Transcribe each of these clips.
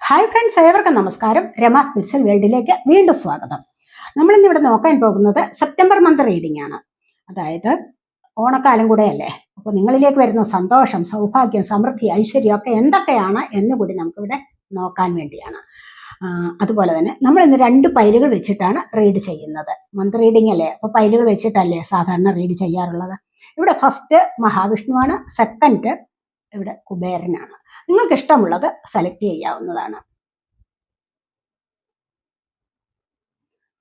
Hi friends, ഏവർക്കും നമസ്കാരം. Rama spiritual വേൾഡിലേക്ക് വീണ്ടും സ്വാഗതം. നമ്മൾ ഇന്നിവിടെ നോക്കാൻ പോകുന്നത് സെപ്റ്റംബർ മന്ത് റീഡിംഗ് ആണ്. അതായത് ഓണക്കാലം കൂടെയല്ലേ. അപ്പോൾ നിങ്ങളിലേക്ക് വരുന്ന സന്തോഷം, സൗഭാഗ്യം, സമൃദ്ധി, ഐശ്വര്യം ഒക്കെ എന്തൊക്കെയാണ് എന്നുകൂടി നമുക്കിവിടെ നോക്കാൻ വേണ്ടിയാണ്. അതുപോലെ തന്നെ നമ്മൾ ഇന്ന് 2 പൈലുകൾ വെച്ചിട്ടാണ് റീഡ് ചെയ്യുന്നത്. മന്ത് റീഡിംഗ് അല്ലേ, അപ്പോൾ പൈലുകൾ വെച്ചിട്ടല്ലേ സാധാരണ റീഡ് ചെയ്യാറുള്ളത്. ഇവിടെ ഫസ്റ്റ് മഹാവിഷ്ണുവാണ്, സെക്കൻഡ് ഇവിടെ കുബേരനാണ്. നിങ്ങൾക്ക് ഇഷ്ടമുള്ളത് സെലക്ട് ചെയ്യാവുന്നതാണ്.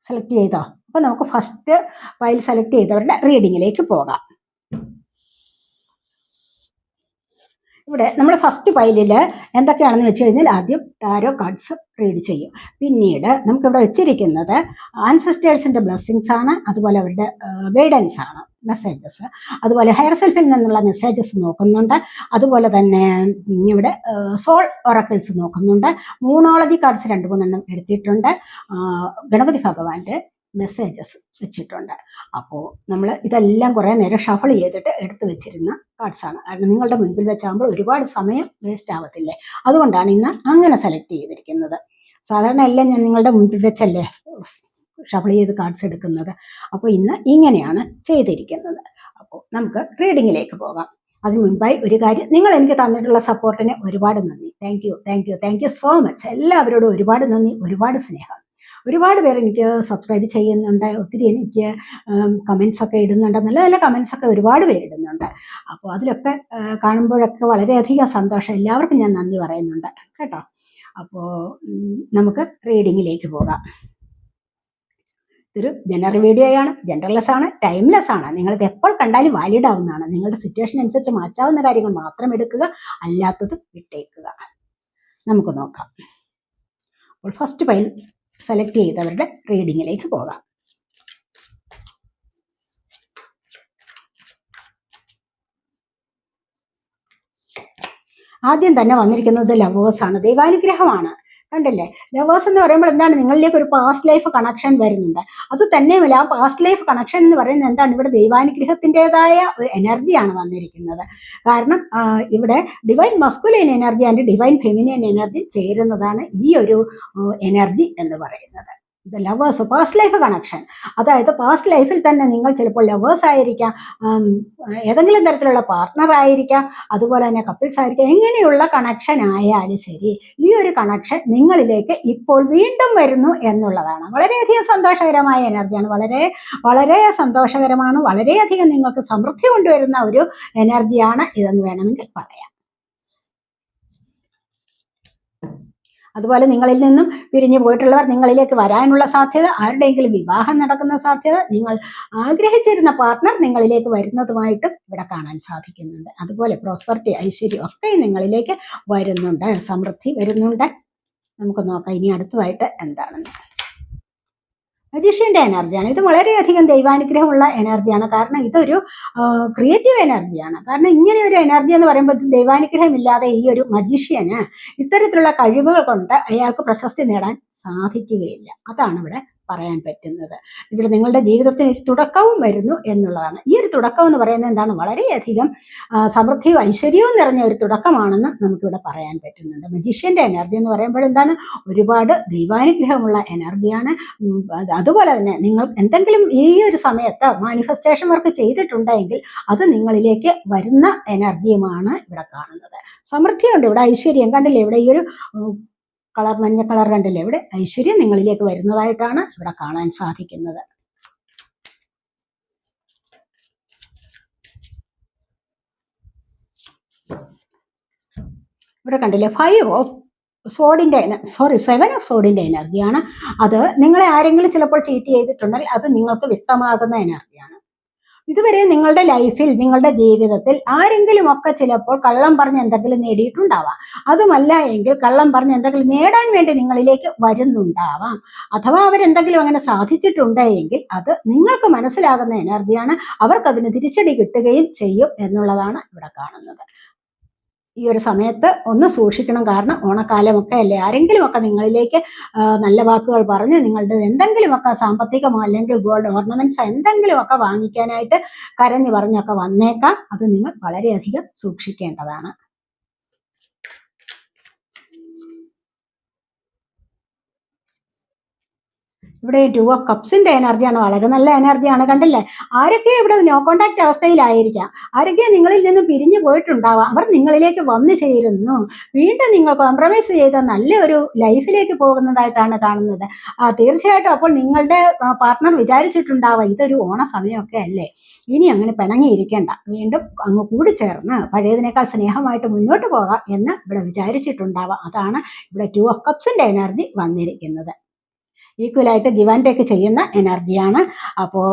സെലക്ട് ചെയ്തോ? അപ്പോൾ നമുക്ക് ഫസ്റ്റ് ഫയൽ സെലക്ട് ചെയ്തവരുടെ റീഡിങ്ങിലേക്ക് പോകാം. ഇവിടെ നമ്മൾ ഫസ്റ്റ് ഫയലിൽ എന്തൊക്കെയാണെന്ന് വെച്ച് കഴിഞ്ഞാൽ ആദ്യം ടാരോ കാർഡ്സ് റീഡ് ചെയ്യും. പിന്നീട് നമുക്കിവിടെ വെച്ചിരിക്കുന്നത് ആൻസസ്റ്റേഴ്സിൻ്റെ ബ്ലെസ്സിങ്സ് ആണ്, അതുപോലെ അവരുടെ ഗൈഡൻസ് ആണ്, മെസ്സേജസ്. അതുപോലെ ഹയർ സെൽഫിൽ നിന്നുള്ള മെസ്സേജസ് നോക്കുന്നുണ്ട്. അതുപോലെ തന്നെ ഇവിടെ സോൾ ഒറക്കിൾസ് നോക്കുന്നുണ്ട്. മൂണോളജി കാർഡ്സ് 2-3 എടുത്തിട്ടുണ്ട്. ഗണപതി ഭഗവാന്റെ മെസ്സേജസ് വെച്ചിട്ടുണ്ട്. അപ്പോൾ നമ്മൾ ഇതെല്ലാം കുറേ നേരം ഷഫിൾ ചെയ്തിട്ട് എടുത്തു വെച്ചിരുന്ന കാർഡ്സാണ്. കാരണം നിങ്ങളുടെ മുൻപിൽ വെച്ചാകുമ്പോൾ ഒരുപാട് സമയം വേസ്റ്റ് ആവത്തില്ലേ, അതുകൊണ്ടാണ് ഇന്ന് അങ്ങനെ സെലക്ട് ചെയ്തിരിക്കുന്നത്. സാധാരണ എല്ലാം ഞാൻ നിങ്ങളുടെ മുൻപിൽ വെച്ചല്ലേ ഷഫിൾ ചെയ്ത് കാർഡ്സ് എടുക്കുന്നത്. അപ്പോൾ ഇന്ന് ഇങ്ങനെയാണ് ചെയ്തിരിക്കുന്നത്. അപ്പോൾ നമുക്ക് റീഡിങ്ങിലേക്ക് പോകാം. അതിന് മുൻപായി ഒരു കാര്യം, നിങ്ങൾ എനിക്ക് തന്നിട്ടുള്ള സപ്പോർട്ടിന് ഒരുപാട് നന്ദി. Thank you so much. എല്ലാവരോടും ഒരുപാട് നന്ദി, ഒരുപാട് സ്നേഹം. ഒരുപാട് പേര് എനിക്ക് സബ്സ്ക്രൈബ് ചെയ്യുന്നുണ്ട്, ഒത്തിരി എനിക്ക് കമൻസൊക്കെ ഇടുന്നുണ്ട്, നല്ല നല്ല കമൻസൊക്കെ ഒരുപാട് പേര് ഇടുന്നുണ്ട്. അപ്പോൾ അതിലൊക്കെ കാണുമ്പോഴൊക്കെ വളരെയധികം സന്തോഷം. എല്ലാവർക്കും ഞാൻ നന്ദി പറയുന്നുണ്ട് കേട്ടോ. അപ്പോൾ നമുക്ക് റീഡിങ്ങിലേക്ക് പോകാം. ഇതൊരു ജനറൽ വീഡിയോയാണ്, ജനറൽലെസ് ആണ്, ടൈംലെസ് ആണ്. നിങ്ങളിത് എപ്പോൾ കണ്ടാലും വാലിഡ് ആവുന്നതാണ്. നിങ്ങളുടെ സിറ്റുവേഷൻ അനുസരിച്ച് മാറ്റാവുന്ന കാര്യങ്ങൾ മാത്രം എടുക്കുക, അല്ലാത്തത് വിട്ടേക്കുക. നമുക്ക് നോക്കാം. അപ്പോൾ ഫസ്റ്റ് ഫയൽ സെലക്ട് ചെയ്തവരുടെ റീഡിങ്ങിലേക്ക് പോകാം. ആദ്യം തന്നെ വന്നിരിക്കുന്നത് ലവേഴ്സാണ്, ദൈവാനുഗ്രഹമാണ്. കണ്ടില്ലേ, ലവേഴ്സ് എന്ന് പറയുമ്പോൾ എന്താണ്, നിങ്ങളിലേക്ക് ഒരു പാസ്റ്റ് ലൈഫ് കണക്ഷൻ വരുന്നുണ്ട്. അത് തന്നെയുമല്ല, ആ പാസ്റ്റ് ലൈഫ് കണക്ഷൻ എന്ന് പറയുന്നത് എന്താണ്, ഇവിടെ ദൈവാനുഗ്രഹത്തിൻ്റെതായ ഒരു എനർജിയാണ് വന്നിരിക്കുന്നത്. കാരണം ഇവിടെ divine masculine energy and divine feminine energy ചേരുന്നതാണ് ഈ ഒരു എനർജി എന്ന് പറയുന്നത്. ഇത് ലവേഴ്സ്, പാസ്റ്റ് ലൈഫ് കണക്ഷൻ. അതായത് പാസ്റ്റ് ലൈഫിൽ തന്നെ നിങ്ങൾ ചിലപ്പോൾ ലവേഴ്സ് ആയിരിക്കാം, ഏതെങ്കിലും തരത്തിലുള്ള പാർട്ട്ണർ ആയിരിക്കാം, അതുപോലെ തന്നെ കപ്പിൾസ് ആയിരിക്കാം. എങ്ങനെയുള്ള കണക്ഷൻ ആയാലും ശരി, ഈ ഒരു കണക്ഷൻ നിങ്ങളിലേക്ക് ഇപ്പോൾ വീണ്ടും വരുന്നു എന്നുള്ളതാണ്. വളരെയധികം സന്തോഷകരമായ എനർജിയാണ്, വളരെ വളരെ സന്തോഷകരമാണ്. വളരെയധികം നിങ്ങൾക്ക് സമൃദ്ധി കൊണ്ടുവരുന്ന ഒരു എനർജിയാണ് ഇതെന്ന് വേണമെങ്കിൽ പറയാം. അതുപോലെ നിങ്ങളിൽ നിന്നും പിരിഞ്ഞു പോയിട്ടുള്ളവർ നിങ്ങളിലേക്ക് വരാനുള്ള സാധ്യത, ആരുടെയെങ്കിലും വിവാഹം നടക്കുന്ന സാധ്യത, നിങ്ങൾ ആഗ്രഹിച്ചിരുന്ന പാർട്ട്ണർ നിങ്ങളിലേക്ക് വരുന്നതുമായിട്ടും ഇവിടെ കാണാൻ സാധിക്കുന്നുണ്ട്. അതുപോലെ പ്രോസ്പെറിറ്റി, ഐശ്വര്യം ഒക്കെ നിങ്ങളിലേക്ക് വരുന്നുണ്ട്, സമൃദ്ധി വരുന്നുണ്ട്. നമുക്ക് നോക്കാം ഇനി അടുത്തതായിട്ട് എന്താണെന്ന്. മജീഷ്യൻ്റെ എനർജിയാണ്. ഇത് വളരെയധികം ദൈവാനുഗ്രഹമുള്ള എനർജിയാണ്. കാരണം ഇതൊരു ക്രിയേറ്റീവ് എനർജിയാണ്. കാരണം ഇങ്ങനെ ഒരു എനർജി എന്ന് പറയുമ്പോൾ ദൈവാനുഗ്രഹം ഇല്ലാതെ ഈ ഒരു മജീഷ്യന് ഇത്തരത്തിലുള്ള കഴിവുകൾ കൊണ്ട് അയാൾക്ക് പ്രശസ്തി നേടാൻ സാധിക്കുകയില്ല. അതാണ് ഇവിടെ പറയാൻ പറ്റുന്നത്. ഇവിടെ നിങ്ങളുടെ ജീവിതത്തിന് ഒരു തുടക്കവും വരുന്നു എന്നുള്ളതാണ്. ഈ ഒരു തുടക്കം എന്ന് പറയുന്നത് എന്താണ്, വളരെയധികം സമൃദ്ധിയും ഐശ്വര്യവും നിറഞ്ഞ ഒരു തുടക്കമാണെന്ന് നമുക്കിവിടെ പറയാൻ പറ്റുന്നുണ്ട്. മജീഷ്യൻ്റെ എനർജി എന്ന് പറയുമ്പോൾ എന്താണ്, ഒരുപാട് ദൈവാനുഗ്രഹമുള്ള എനർജിയാണ്. അതുപോലെ തന്നെ നിങ്ങൾ എന്തെങ്കിലും ഈ ഒരു സമയത്ത് മാനിഫെസ്റ്റേഷൻ വർക്ക് ചെയ്തിട്ടുണ്ടെങ്കിൽ അത് നിങ്ങളിലേക്ക് വരുന്ന എനർജിയുമാണ് ഇവിടെ കാണുന്നത്. സമൃദ്ധിയുണ്ട്, ഇവിടെ ഐശ്വര്യം കണ്ടില്ലേ, ഇവിടെ ഈ ഒരു കളർ, മഞ്ഞ കളർ കണ്ടില്ലേ, ഇവിടെ ഐശ്വര്യം നിങ്ങളിലേക്ക് വരുന്നതായിട്ടാണ് ഇവിടെ കാണാൻ സാധിക്കുന്നത്. ഇവിടെ കണ്ടില്ലേ, 7 ഓഫ് സോഡിൻ്റെ എനർജിയാണ്. അത് നിങ്ങളെ ആരെങ്കിലും ചിലപ്പോൾ ചീറ്റ് ചെയ്തിട്ടുണ്ടെങ്കിൽ അത് നിങ്ങൾക്ക് വ്യക്തമാകുന്ന എനർജിയാണ്. ഇതുവരെ നിങ്ങളുടെ ലൈഫിൽ, നിങ്ങളുടെ ജീവിതത്തിൽ ആരെങ്കിലുമൊക്കെ ചിലപ്പോൾ കള്ളം പറഞ്ഞ് എന്തെങ്കിലും നേടിയിട്ടുണ്ടാവാം. അതുമല്ല എങ്കിൽ കള്ളം പറഞ്ഞ് എന്തെങ്കിലും നേടാൻ വേണ്ടി നിങ്ങളിലേക്ക് വരുന്നുണ്ടാവാം. അഥവാ അവരെന്തെങ്കിലും അങ്ങനെ സാധിച്ചിട്ടുണ്ട് എങ്കിൽ അത് നിങ്ങൾക്ക് മനസ്സിലാകുന്ന എനർജിയാണ്. അവർക്കതിന് തിരിച്ചടി കിട്ടുകയും ചെയ്യും എന്നുള്ളതാണ് ഇവിടെ കാണുന്നത്. ഈ ഒരു സമയത്ത് ഒന്ന് സൂക്ഷിക്കണം. കാരണം ഓണക്കാലമൊക്കെ അല്ലേ, ആരെങ്കിലുമൊക്കെ നിങ്ങളിലേക്ക് നല്ല വാക്കുകൾ പറഞ്ഞ് നിങ്ങളുടെ എന്തെങ്കിലുമൊക്കെ സാമ്പത്തികമോ അല്ലെങ്കിൽ ഗോൾഡ് ഓർണമെന്റ്സ് എന്തെങ്കിലുമൊക്കെ വാങ്ങിക്കാനായിട്ട് കരഞ്ഞു പറഞ്ഞൊക്കെ വന്നേക്കാം. അത് നിങ്ങൾ വളരെയധികം സൂക്ഷിക്കേണ്ടതാണ്. ഇവിടെ 2 ഓഫ് കപ്സിന്റെ എനർജിയാണ്, വളരെ നല്ല എനർജിയാണ്. കണ്ടില്ലേ, ആരൊക്കെ ഇവിടെ നോ കോണ്ടാക്ട് അവസ്ഥയിലായിരിക്കാം, ആരൊക്കെ നിങ്ങളിൽ നിന്ന് പിരിഞ്ഞു പോയിട്ടുണ്ടാവാം, അവർ നിങ്ങളിലേക്ക് വന്നു ചേരുന്നു, വീണ്ടും നിങ്ങൾ കോംപ്രമൈസ് ചെയ്ത നല്ല ഒരു ലൈഫിലേക്ക് പോകുന്നതായിട്ടാണ് കാണുന്നത്. തീർച്ചയായിട്ടും അപ്പോൾ നിങ്ങളുടെ പാർട്ട്ണർ വിചാരിച്ചിട്ടുണ്ടാവാം ഇതൊരു ഓണ സമയമൊക്കെ അല്ലേ, ഇനി അങ്ങനെ പിണങ്ങിയിരിക്കേണ്ട, വീണ്ടും അങ്ങ് കൂടിച്ചേർന്ന് പഴയതിനേക്കാൾ സ്നേഹമായിട്ട് മുന്നോട്ട് പോകാം എന്ന് ഇവിടെ വിചാരിച്ചിട്ടുണ്ടാവാം. അതാണ് ഇവിടെ 2 ഓഫ് കപ്സിന്റെ എനർജി വന്നിരിക്കുന്നത്. ഈക്വലായിട്ട് ഗിവ് ആൻഡ് ടേക്ക് ചെയ്യുന്ന എനർജിയാണ്. അപ്പോൾ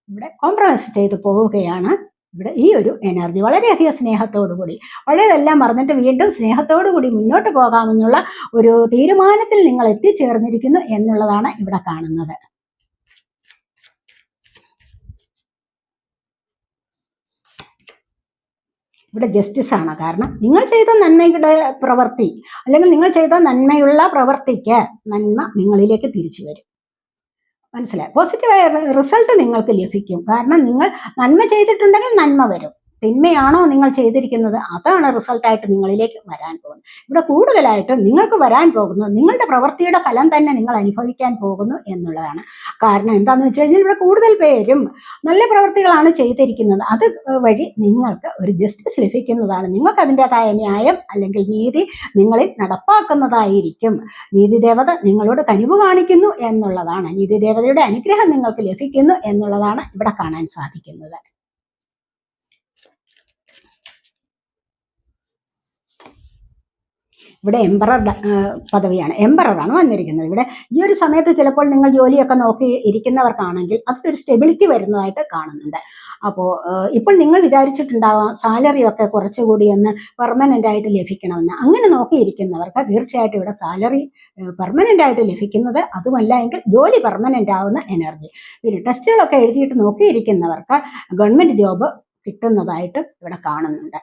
ഇവിടെ കോംപ്രമൈസ് ചെയ്ത് പോവുകയാണ്. ഇവിടെ ഈ ഒരു എനർജി വളരെയധികം സ്നേഹത്തോടു കൂടി, പഴയതെല്ലാം മറന്നിട്ട് വീണ്ടും സ്നേഹത്തോടു കൂടി മുന്നോട്ട് പോകാമെന്നുള്ള ഒരു തീരുമാനത്തിൽ നിങ്ങൾ എത്തിച്ചേർന്നിരിക്കുന്നു എന്നുള്ളതാണ് ഇവിടെ കാണുന്നത്. ഇവിടെ ജസ്റ്റിസ് ആണ്. കാരണം നിങ്ങൾ ചെയ്ത നന്മയുടെ പ്രവൃത്തി, അല്ലെങ്കിൽ നിങ്ങൾ ചെയ്ത നന്മയുള്ള പ്രവൃത്തിക്ക് നന്മ നിങ്ങളിലേക്ക് തിരിച്ചു വരും. മനസ്സിലായി, പോസിറ്റീവായ റിസൾട്ട് നിങ്ങൾക്ക് ലഭിക്കും. കാരണം നിങ്ങൾ നന്മ ചെയ്തിട്ടുണ്ടെങ്കിൽ നന്മ വരും. തിന്മയാണോ നിങ്ങൾ ചെയ്തിരിക്കുന്നത്, അതാണ് റിസൾട്ടായിട്ട് നിങ്ങളിലേക്ക് വരാൻ പോകുന്നത്. ഇവിടെ കൂടുതലായിട്ട് നിങ്ങൾക്ക് വരാൻ പോകുന്നത് നിങ്ങളുടെ പ്രവൃത്തിയുടെ ഫലം തന്നെ നിങ്ങൾ അനുഭവിക്കാൻ പോകുന്നു എന്നുള്ളതാണ്. കാരണം എന്താണെന്ന് വെച്ച് കഴിഞ്ഞാൽ ഇവിടെ കൂടുതൽ പേരും നല്ല പ്രവൃത്തികളാണ് ചെയ്തിരിക്കുന്നത്. അത് വഴി നിങ്ങൾക്ക് ഒരു ജസ്റ്റിസ് ലഭിക്കുന്നതാണ്. നിങ്ങൾക്ക് അതിൻ്റെതായ ന്യായം അല്ലെങ്കിൽ നീതി നിങ്ങളിൽ നടപ്പാക്കുന്നതായിരിക്കും. നീതിദേവത നിങ്ങളോട് കനിവ് കാണിക്കുന്നു എന്നുള്ളതാണ്, നീതിദേവതയുടെ അനുഗ്രഹം നിങ്ങൾക്ക് ലഭിക്കുന്നു എന്നുള്ളതാണ് ഇവിടെ കാണാൻ സാധിക്കുന്നത്. ഇവിടെ എംപറർ പദവിയാണ്, എംപററാണ് വന്നിരിക്കുന്നത്. ഇവിടെ ഈ ഒരു സമയത്ത് ചിലപ്പോൾ നിങ്ങൾ ജോലിയൊക്കെ നോക്കി ഇരിക്കുന്നവർക്കാണെങ്കിൽ അതിലൊരു സ്റ്റെബിലിറ്റി വരുന്നതായിട്ട് കാണുന്നുണ്ട്. അപ്പോൾ ഇപ്പോൾ നിങ്ങൾ വിചാരിച്ചിട്ടുണ്ടാവാം സാലറിയൊക്കെ കുറച്ചുകൂടി ഒന്ന് പെർമനൻ്റ് ആയിട്ട് ലഭിക്കണമെന്ന്. അങ്ങനെ നോക്കിയിരിക്കുന്നവർക്ക് തീർച്ചയായിട്ടും ഇവിടെ സാലറി പെർമനൻ്റ് ആയിട്ട് ലഭിക്കുന്നത്, അതുമല്ല എങ്കിൽ ജോലി പെർമനൻ്റ് ആവുന്ന എനർജി. പിന്നെ ടെസ്റ്റുകളൊക്കെ എഴുതിയിട്ട് നോക്കിയിരിക്കുന്നവർക്ക് ഗവൺമെൻറ് ജോബ് കിട്ടുന്നതായിട്ട് ഇവിടെ കാണുന്നുണ്ട്.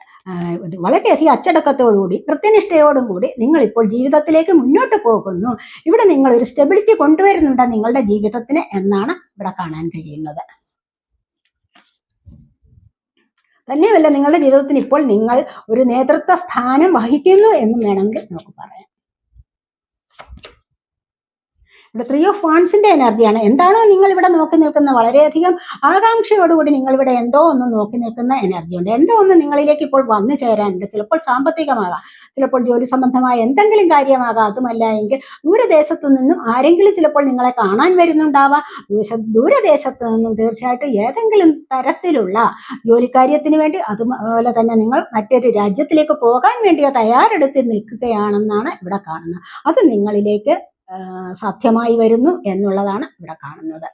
വളരെയധികം അച്ചടക്കത്തോടുകൂടി കൃത്യനിഷ്ഠയോടും കൂടി നിങ്ങളിപ്പോൾ ജീവിതത്തിലേക്ക് മുന്നോട്ട് പോകുന്നു. ഇവിടെ നിങ്ങൾ ഒരു സ്റ്റെബിലിറ്റി കൊണ്ടുവരുന്നുണ്ട് നിങ്ങളുടെ ജീവിതത്തിന് എന്നാണ് ഇവിടെ കാണാൻ കഴിയുന്നത്. തന്നെയുമല്ല, നിങ്ങളുടെ ജീവിതത്തിന് ഇപ്പോൾ നിങ്ങൾ ഒരു നേതൃത്വ സ്ഥാനം വഹിക്കുന്നു എന്നും വേണമെങ്കിൽ നമുക്ക് പറയാം. ഇവിടെ 3 ഓഫ് വാൻസിന്റെ എനർജിയാണ്. എന്താണോ നിങ്ങൾ ഇവിടെ നോക്കി നിൽക്കുന്ന, വളരെയധികം ആകാംക്ഷയോടുകൂടി നിങ്ങളിവിടെ എന്തോ ഒന്ന് നോക്കി നിൽക്കുന്ന എനർജിയുണ്ട്. എന്തോ ഒന്ന് നിങ്ങളിലേക്ക് ഇപ്പോൾ വന്നു ചേരാനുണ്ട്. ചിലപ്പോൾ സാമ്പത്തികമാകാം, ചിലപ്പോൾ ജോലി സംബന്ധമായ എന്തെങ്കിലും കാര്യമാകാം, അതുമല്ല എങ്കിൽ ദൂരദേശത്തു നിന്നും ആരെങ്കിലും ചിലപ്പോൾ നിങ്ങളെ കാണാൻ വരുന്നുണ്ടാവാം. ദൂരദേശത്ത് നിന്നും തീർച്ചയായിട്ടും ഏതെങ്കിലും തരത്തിലുള്ള ജോലിക്കാര്യത്തിന് വേണ്ടി, അതുപോലെ തന്നെ നിങ്ങൾ മറ്റൊരു രാജ്യത്തിലേക്ക് പോകാൻ വേണ്ടിയോ തയ്യാറെടുത്ത് നിൽക്കുകയാണെന്നാണ് ഇവിടെ കാണുന്നത്. അത് നിങ്ങളിലേക്ക് സാധ്യമായി വരുന്നു എന്നുള്ളതാണ് ഇവിടെ കാണുന്നത്.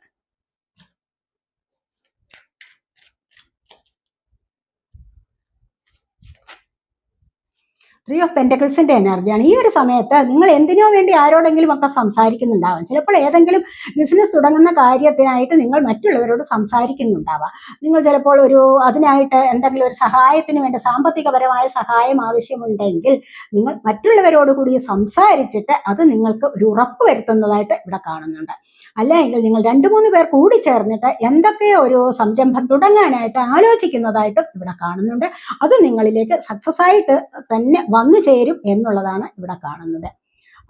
3 ഓഫ് പെന്റക്കിൾസിന്റെ എനർജിയാണ്. ഈ ഒരു സമയത്ത് നിങ്ങൾ എന്തിനോ വേണ്ടി ആരോടെങ്കിലും ഒക്കെ സംസാരിക്കുന്നുണ്ടാവാം. ചിലപ്പോൾ ഏതെങ്കിലും ബിസിനസ് തുടങ്ങുന്ന കാര്യത്തിനായിട്ട് നിങ്ങൾ മറ്റുള്ളവരോട് സംസാരിക്കുന്നുണ്ടാവാം. നിങ്ങൾ ചിലപ്പോൾ അതിനായിട്ട് എന്തെങ്കിലും ഒരു സഹായത്തിന് വേണ്ടി, സാമ്പത്തികപരമായ സഹായം ആവശ്യമുണ്ടെങ്കിൽ നിങ്ങൾ മറ്റുള്ളവരോട് കൂടി സംസാരിച്ചിട്ട് അത് നിങ്ങൾക്ക് ഒരു ഉറപ്പ് വരുത്തുന്നതായിട്ട് ഇവിടെ കാണുന്നുണ്ട്. അല്ലെങ്കിൽ നിങ്ങൾ 2-3 പേർ കൂടി ചേർന്നിട്ട് എന്തൊക്കെയോ ഒരു സംരംഭം തുടങ്ങാനായിട്ട് ആലോചിക്കുന്നതായിട്ടും ഇവിടെ കാണുന്നുണ്ട്. അത് നിങ്ങളിലേക്ക് സക്സസ് ആയിട്ട് തന്നെ വന്നു ചേരും എന്നുള്ളതാണ് ഇവിടെ കാണുന്നത്.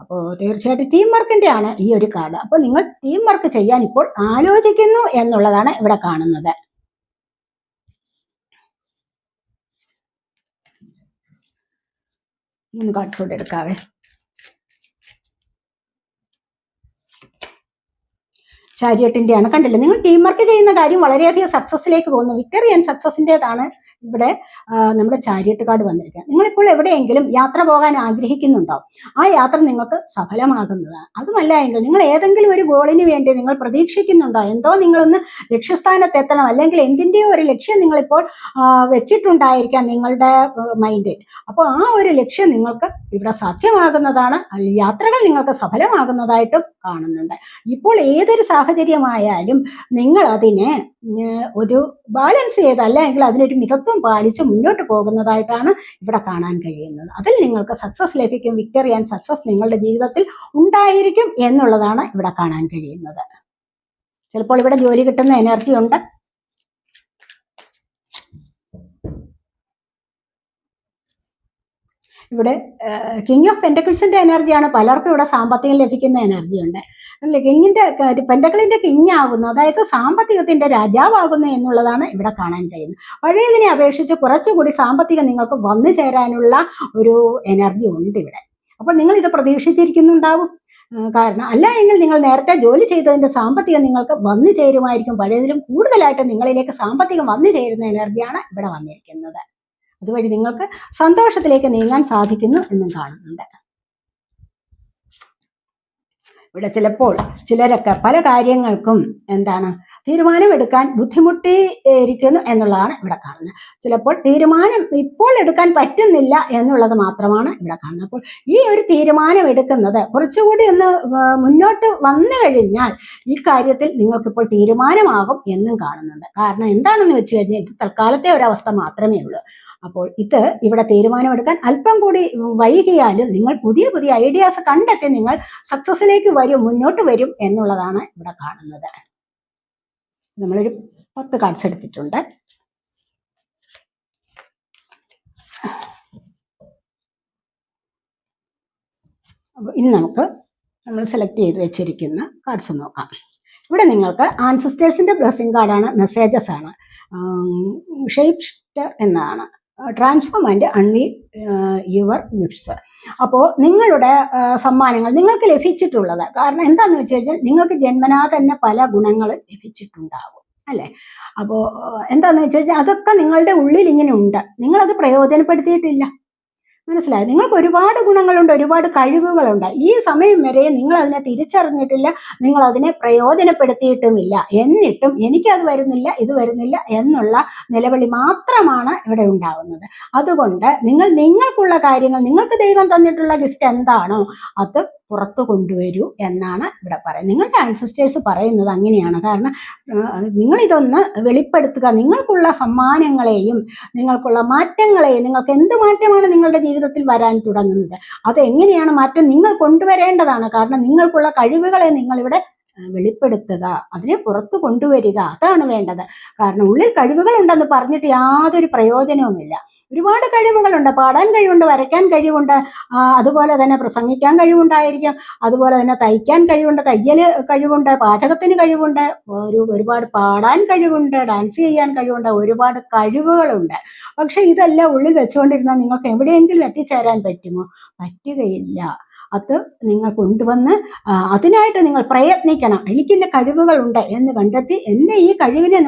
അപ്പോൾ തീർച്ചയായിട്ടും ടീം വർക്കിന്റെ ആണ് ഈ ഒരു കാർഡ്. അപ്പോൾ നിങ്ങൾ ടീം വർക്ക് ചെയ്യാൻ ഇപ്പോൾ ആലോചിക്കുന്നു എന്നുള്ളതാണ് ഇവിടെ കാണുന്നത്. കാർഡ്സ് കൊണ്ട് എടുക്കാവേ. ചാരിയറ്റിന്റെ ആണ്. കണ്ടില്ലേ, നിങ്ങൾ ടീം വർക്ക് ചെയ്യുന്ന കാര്യം വളരെയധികം സക്സസിലേക്ക് പോകുന്നു. വിക്ടറി ആൻഡ് സക്സസിൻ്റെതാണ് ഇവിടെ നമ്മുടെ ചാരിയറ്റ് കാർഡ് വന്നിരിക്കുക. നിങ്ങളിപ്പോൾ എവിടെയെങ്കിലും യാത്ര പോകാൻ ആഗ്രഹിക്കുന്നുണ്ടോ, ആ യാത്ര നിങ്ങൾക്ക് സഫലമാകുന്നതാണ്. അതുമല്ല എങ്കിൽ നിങ്ങൾ ഏതെങ്കിലും ഒരു ഗോളിന് വേണ്ടി നിങ്ങൾ പ്രതീക്ഷിക്കുന്നുണ്ടോ, എന്തോ നിങ്ങളൊന്ന് ലക്ഷ്യസ്ഥാനത്ത് എത്തണം, അല്ലെങ്കിൽ എന്തിൻ്റെയോ ഒരു ലക്ഷ്യം നിങ്ങളിപ്പോൾ വെച്ചിട്ടുണ്ടായിരിക്കാം നിങ്ങളുടെ മൈൻഡിൽ. അപ്പോൾ ആ ഒരു ലക്ഷ്യം നിങ്ങൾക്ക് ഇവിടെ സാധ്യമാകുന്നതാണ്. യാത്രകൾ നിങ്ങൾക്ക് സഫലമാകുന്നതായിട്ടും കാണുന്നുണ്ട്. ഇപ്പോൾ ഏതൊരു സാഹചര്യമായാലും നിങ്ങൾ അതിനെ ഒരു ബാലൻസ് ചെയ്ത്, അല്ലെങ്കിൽ അതിനൊരു മിതത്വം പാലിച്ച് മുന്നോട്ട് പോകുന്നതായിട്ടാണ് ഇവിടെ കാണാൻ കഴിയുന്നത്. അതിൽ നിങ്ങൾക്ക് സക്സസ് ലഭിക്കും. വിക്ടറി ആൻഡ് സക്സസ് നിങ്ങളുടെ ജീവിതത്തിൽ ഉണ്ടായിരിക്കും എന്നുള്ളതാണ് ഇവിടെ കാണാൻ കഴിയുന്നത്. ചിലപ്പോൾ ഇവിടെ ജോലി കിട്ടുന്ന എനർജി ഉണ്ട്. ഇവിടെ കിങ് ഓഫ് പെൻറ്റക്കിൾസിന്റെ എനർജിയാണ് പലർക്കും ഇവിടെ സാമ്പത്തികം ലഭിക്കുന്ന എനർജി ഉണ്ട് അല്ലെ. കിങ്ങിന്റെ പെൻറ്റക്കിളിന്റെ കിങ് ആകുന്നു, അതായത് സാമ്പത്തികത്തിന്റെ രാജാവാകുന്നു എന്നുള്ളതാണ് ഇവിടെ കാണാൻ കഴിയുന്നത്. പഴയതിനെ അപേക്ഷിച്ച് കുറച്ചുകൂടി സാമ്പത്തികം നിങ്ങൾക്ക് വന്നു ചേരാനുള്ള ഒരു എനർജി ഉണ്ട് ഇവിടെ. അപ്പോൾ നിങ്ങൾ ഇത് പ്രതീക്ഷിച്ചിരിക്കുന്നുണ്ടാവും. കാരണം അല്ല എങ്കിൽ നിങ്ങൾ നേരത്തെ ജോലി ചെയ്തതിന്റെ സാമ്പത്തികം നിങ്ങൾക്ക് വന്നു ചേരുമായിരിക്കും. പഴയതിലും കൂടുതലായിട്ട് നിങ്ങളിലേക്ക് സാമ്പത്തികം വന്നു ചേരുന്ന എനർജിയാണ് ഇവിടെ വന്നിരിക്കുന്നത്. അതുവഴി നിങ്ങൾക്ക് സന്തോഷത്തിലേക്ക് നീങ്ങാൻ സാധിക്കുന്നു എന്നും കാണുന്നുണ്ട്. ഇവിടെ ചിലപ്പോൾ ചിലരൊക്കെ പല കാര്യങ്ങൾക്കും തീരുമാനമെടുക്കാൻ ബുദ്ധിമുട്ടിയിരിക്കുന്നു എന്നുള്ളതാണ് ഇവിടെ കാണുന്നത്. ചിലപ്പോൾ തീരുമാനം ഇപ്പോൾ എടുക്കാൻ പറ്റുന്നില്ല എന്നുള്ളത് മാത്രമാണ് ഇവിടെ കാണുന്നത്. അപ്പോൾ ഈ ഒരു തീരുമാനം എടുക്കുന്നത് കുറച്ചുകൂടി ഒന്ന് മുന്നോട്ട് വന്നു കഴിഞ്ഞാൽ ഈ കാര്യത്തിൽ നിങ്ങൾക്കിപ്പോൾ തീരുമാനമാകും എന്നും കാണുന്നുണ്ട്. കാരണം എന്താണെന്ന് വെച്ച് കഴിഞ്ഞാൽ ഇത് തൽക്കാലത്തെ ഒരവസ്ഥ മാത്രമേ ഉള്ളൂ. അപ്പോൾ ഇത് ഇവിടെ തീരുമാനമെടുക്കാൻ അല്പം കൂടി വൈകിയാലും നിങ്ങൾ പുതിയ പുതിയ ഐഡിയാസ് കണ്ടെത്തി നിങ്ങൾ സക്സസിലേക്ക് വരും, മുന്നോട്ട് വരും എന്നുള്ളതാണ് ഇവിടെ കാണുന്നത്. നമ്മളൊരു 10 കാർഡ്സ് എടുത്തിട്ടുണ്ട്. അപ്പോൾ ഇനി നമ്മൾ സെലക്ട് ചെയ്ത് വെച്ചിരിക്കുന്ന കാർഡ്സ് നോക്കാം. ഇവിടെ നിങ്ങൾക്ക് ആൻസിസ്റ്റേഴ്സിന്റെ ബ്ലെസ്സിങ് കാർഡാണ്, മെസ്സേജസ് ആണ്. ഷേപ്പ് ഷിഫ്റ്റർ എന്നാണ്. Transform and unveil your gifts. അപ്പോൾ നിങ്ങളുടെ സമ്മാനങ്ങൾ നിങ്ങൾക്ക് ലഭിച്ചിട്ടുള്ളത്, കാരണം എന്താണെന്ന് വെച്ച് കഴിഞ്ഞാൽ നിങ്ങൾക്ക് ജന്മനാ തന്നെ പല ഗുണങ്ങളും ലഭിച്ചിട്ടുണ്ടാകും അല്ലേ. അപ്പോൾ എന്താണെന്ന് വെച്ച് കഴിഞ്ഞാൽ അതൊക്കെ നിങ്ങളുടെ ഉള്ളിൽ ഇങ്ങനെ ഉണ്ട്, നിങ്ങളത് പ്രയോജനപ്പെടുത്തിയിട്ടില്ല. മനസ്സിലായി? നിങ്ങൾക്ക് ഒരുപാട് ഗുണങ്ങളുണ്ട്, ഒരുപാട് കഴിവുകളുണ്ട്. ഈ സമയം വരെ നിങ്ങൾ അതിനെ തിരിച്ചറിഞ്ഞിട്ടില്ല, നിങ്ങൾ അതിനെ പ്രയോജനപ്പെടുത്തിയിട്ടുമില്ല. എന്നിട്ടും എനിക്കത് വരുന്നില്ല, ഇത് വരുന്നില്ല എന്നുള്ള നിലവിളി മാത്രമാണ് ഇവിടെ ഉണ്ടാകുന്നത്. അതുകൊണ്ട് നിങ്ങൾക്കുള്ള കാര്യങ്ങൾ, നിങ്ങൾക്ക് ദൈവം തന്നിട്ടുള്ള ഗിഫ്റ്റ് എന്താണോ അത് പുറത്തു കൊണ്ടുവരൂ എന്നാണ് ഇവിടെ പറയുന്നത്. നിങ്ങളുടെ ആൻസിസ്റ്റേഴ്സ് പറയുന്നത് അങ്ങനെയാണ്. കാരണം നിങ്ങളിതൊന്ന് വെളിപ്പെടുത്തുക, നിങ്ങൾക്കുള്ള സമ്മാനങ്ങളെയും നിങ്ങൾക്കുള്ള മാറ്റങ്ങളെയും, നിങ്ങൾക്ക് എന്ത് മാറ്റമാണ് നിങ്ങളുടെ ജീവിതത്തിൽ വരാൻ തുടങ്ങുന്നത്, അതെങ്ങനെയാണ് മാറ്റം നിങ്ങൾ കൊണ്ടുവരേണ്ടതാണ്. കാരണം നിങ്ങൾക്കുള്ള കഴിവുകളെ നിങ്ങളിവിടെ വെളിപ്പെടുത്തുക, അതിനെ പുറത്തു കൊണ്ടുവരിക, അതാണ് വേണ്ടത്. കാരണം ഉള്ളിൽ കഴിവുകളുണ്ടെന്ന് പറഞ്ഞിട്ട് യാതൊരു പ്രയോജനവുമില്ല. ഒരുപാട് കഴിവുകളുണ്ട്, പാടാൻ കഴിവുണ്ട്, വരയ്ക്കാൻ കഴിവുണ്ട്, അതുപോലെ തന്നെ പ്രസംഗിക്കാൻ കഴിവുണ്ടായിരിക്കും, അതുപോലെ തന്നെ തയ്ക്കാൻ കഴിവുണ്ട്, തയ്യൽ കഴിവുണ്ട്, പാചകത്തിന് കഴിവുണ്ട്, ഒരുപാട് പാടാൻ കഴിവുണ്ട്, ഡാൻസ് ചെയ്യാൻ കഴിവുണ്ട്, ഒരുപാട് കഴിവുകളുണ്ട്. പക്ഷെ ഇതെല്ലാം ഉള്ളിൽ വെച്ചുകൊണ്ടിരുന്നാൽ നിങ്ങൾക്ക് എവിടെയെങ്കിലും എത്തിച്ചേരാൻ പറ്റുമോ? പറ്റുകയില്ല. അത് നിങ്ങൾ കൊണ്ടുവന്ന് അതിനായിട്ട് നിങ്ങൾ പ്രയത്നിക്കണം. എനിക്കിൻ്റെ കഴിവുകളുണ്ട് എന്ന് കണ്ടെത്തി എൻ്റെ ഈ കഴിവിനെ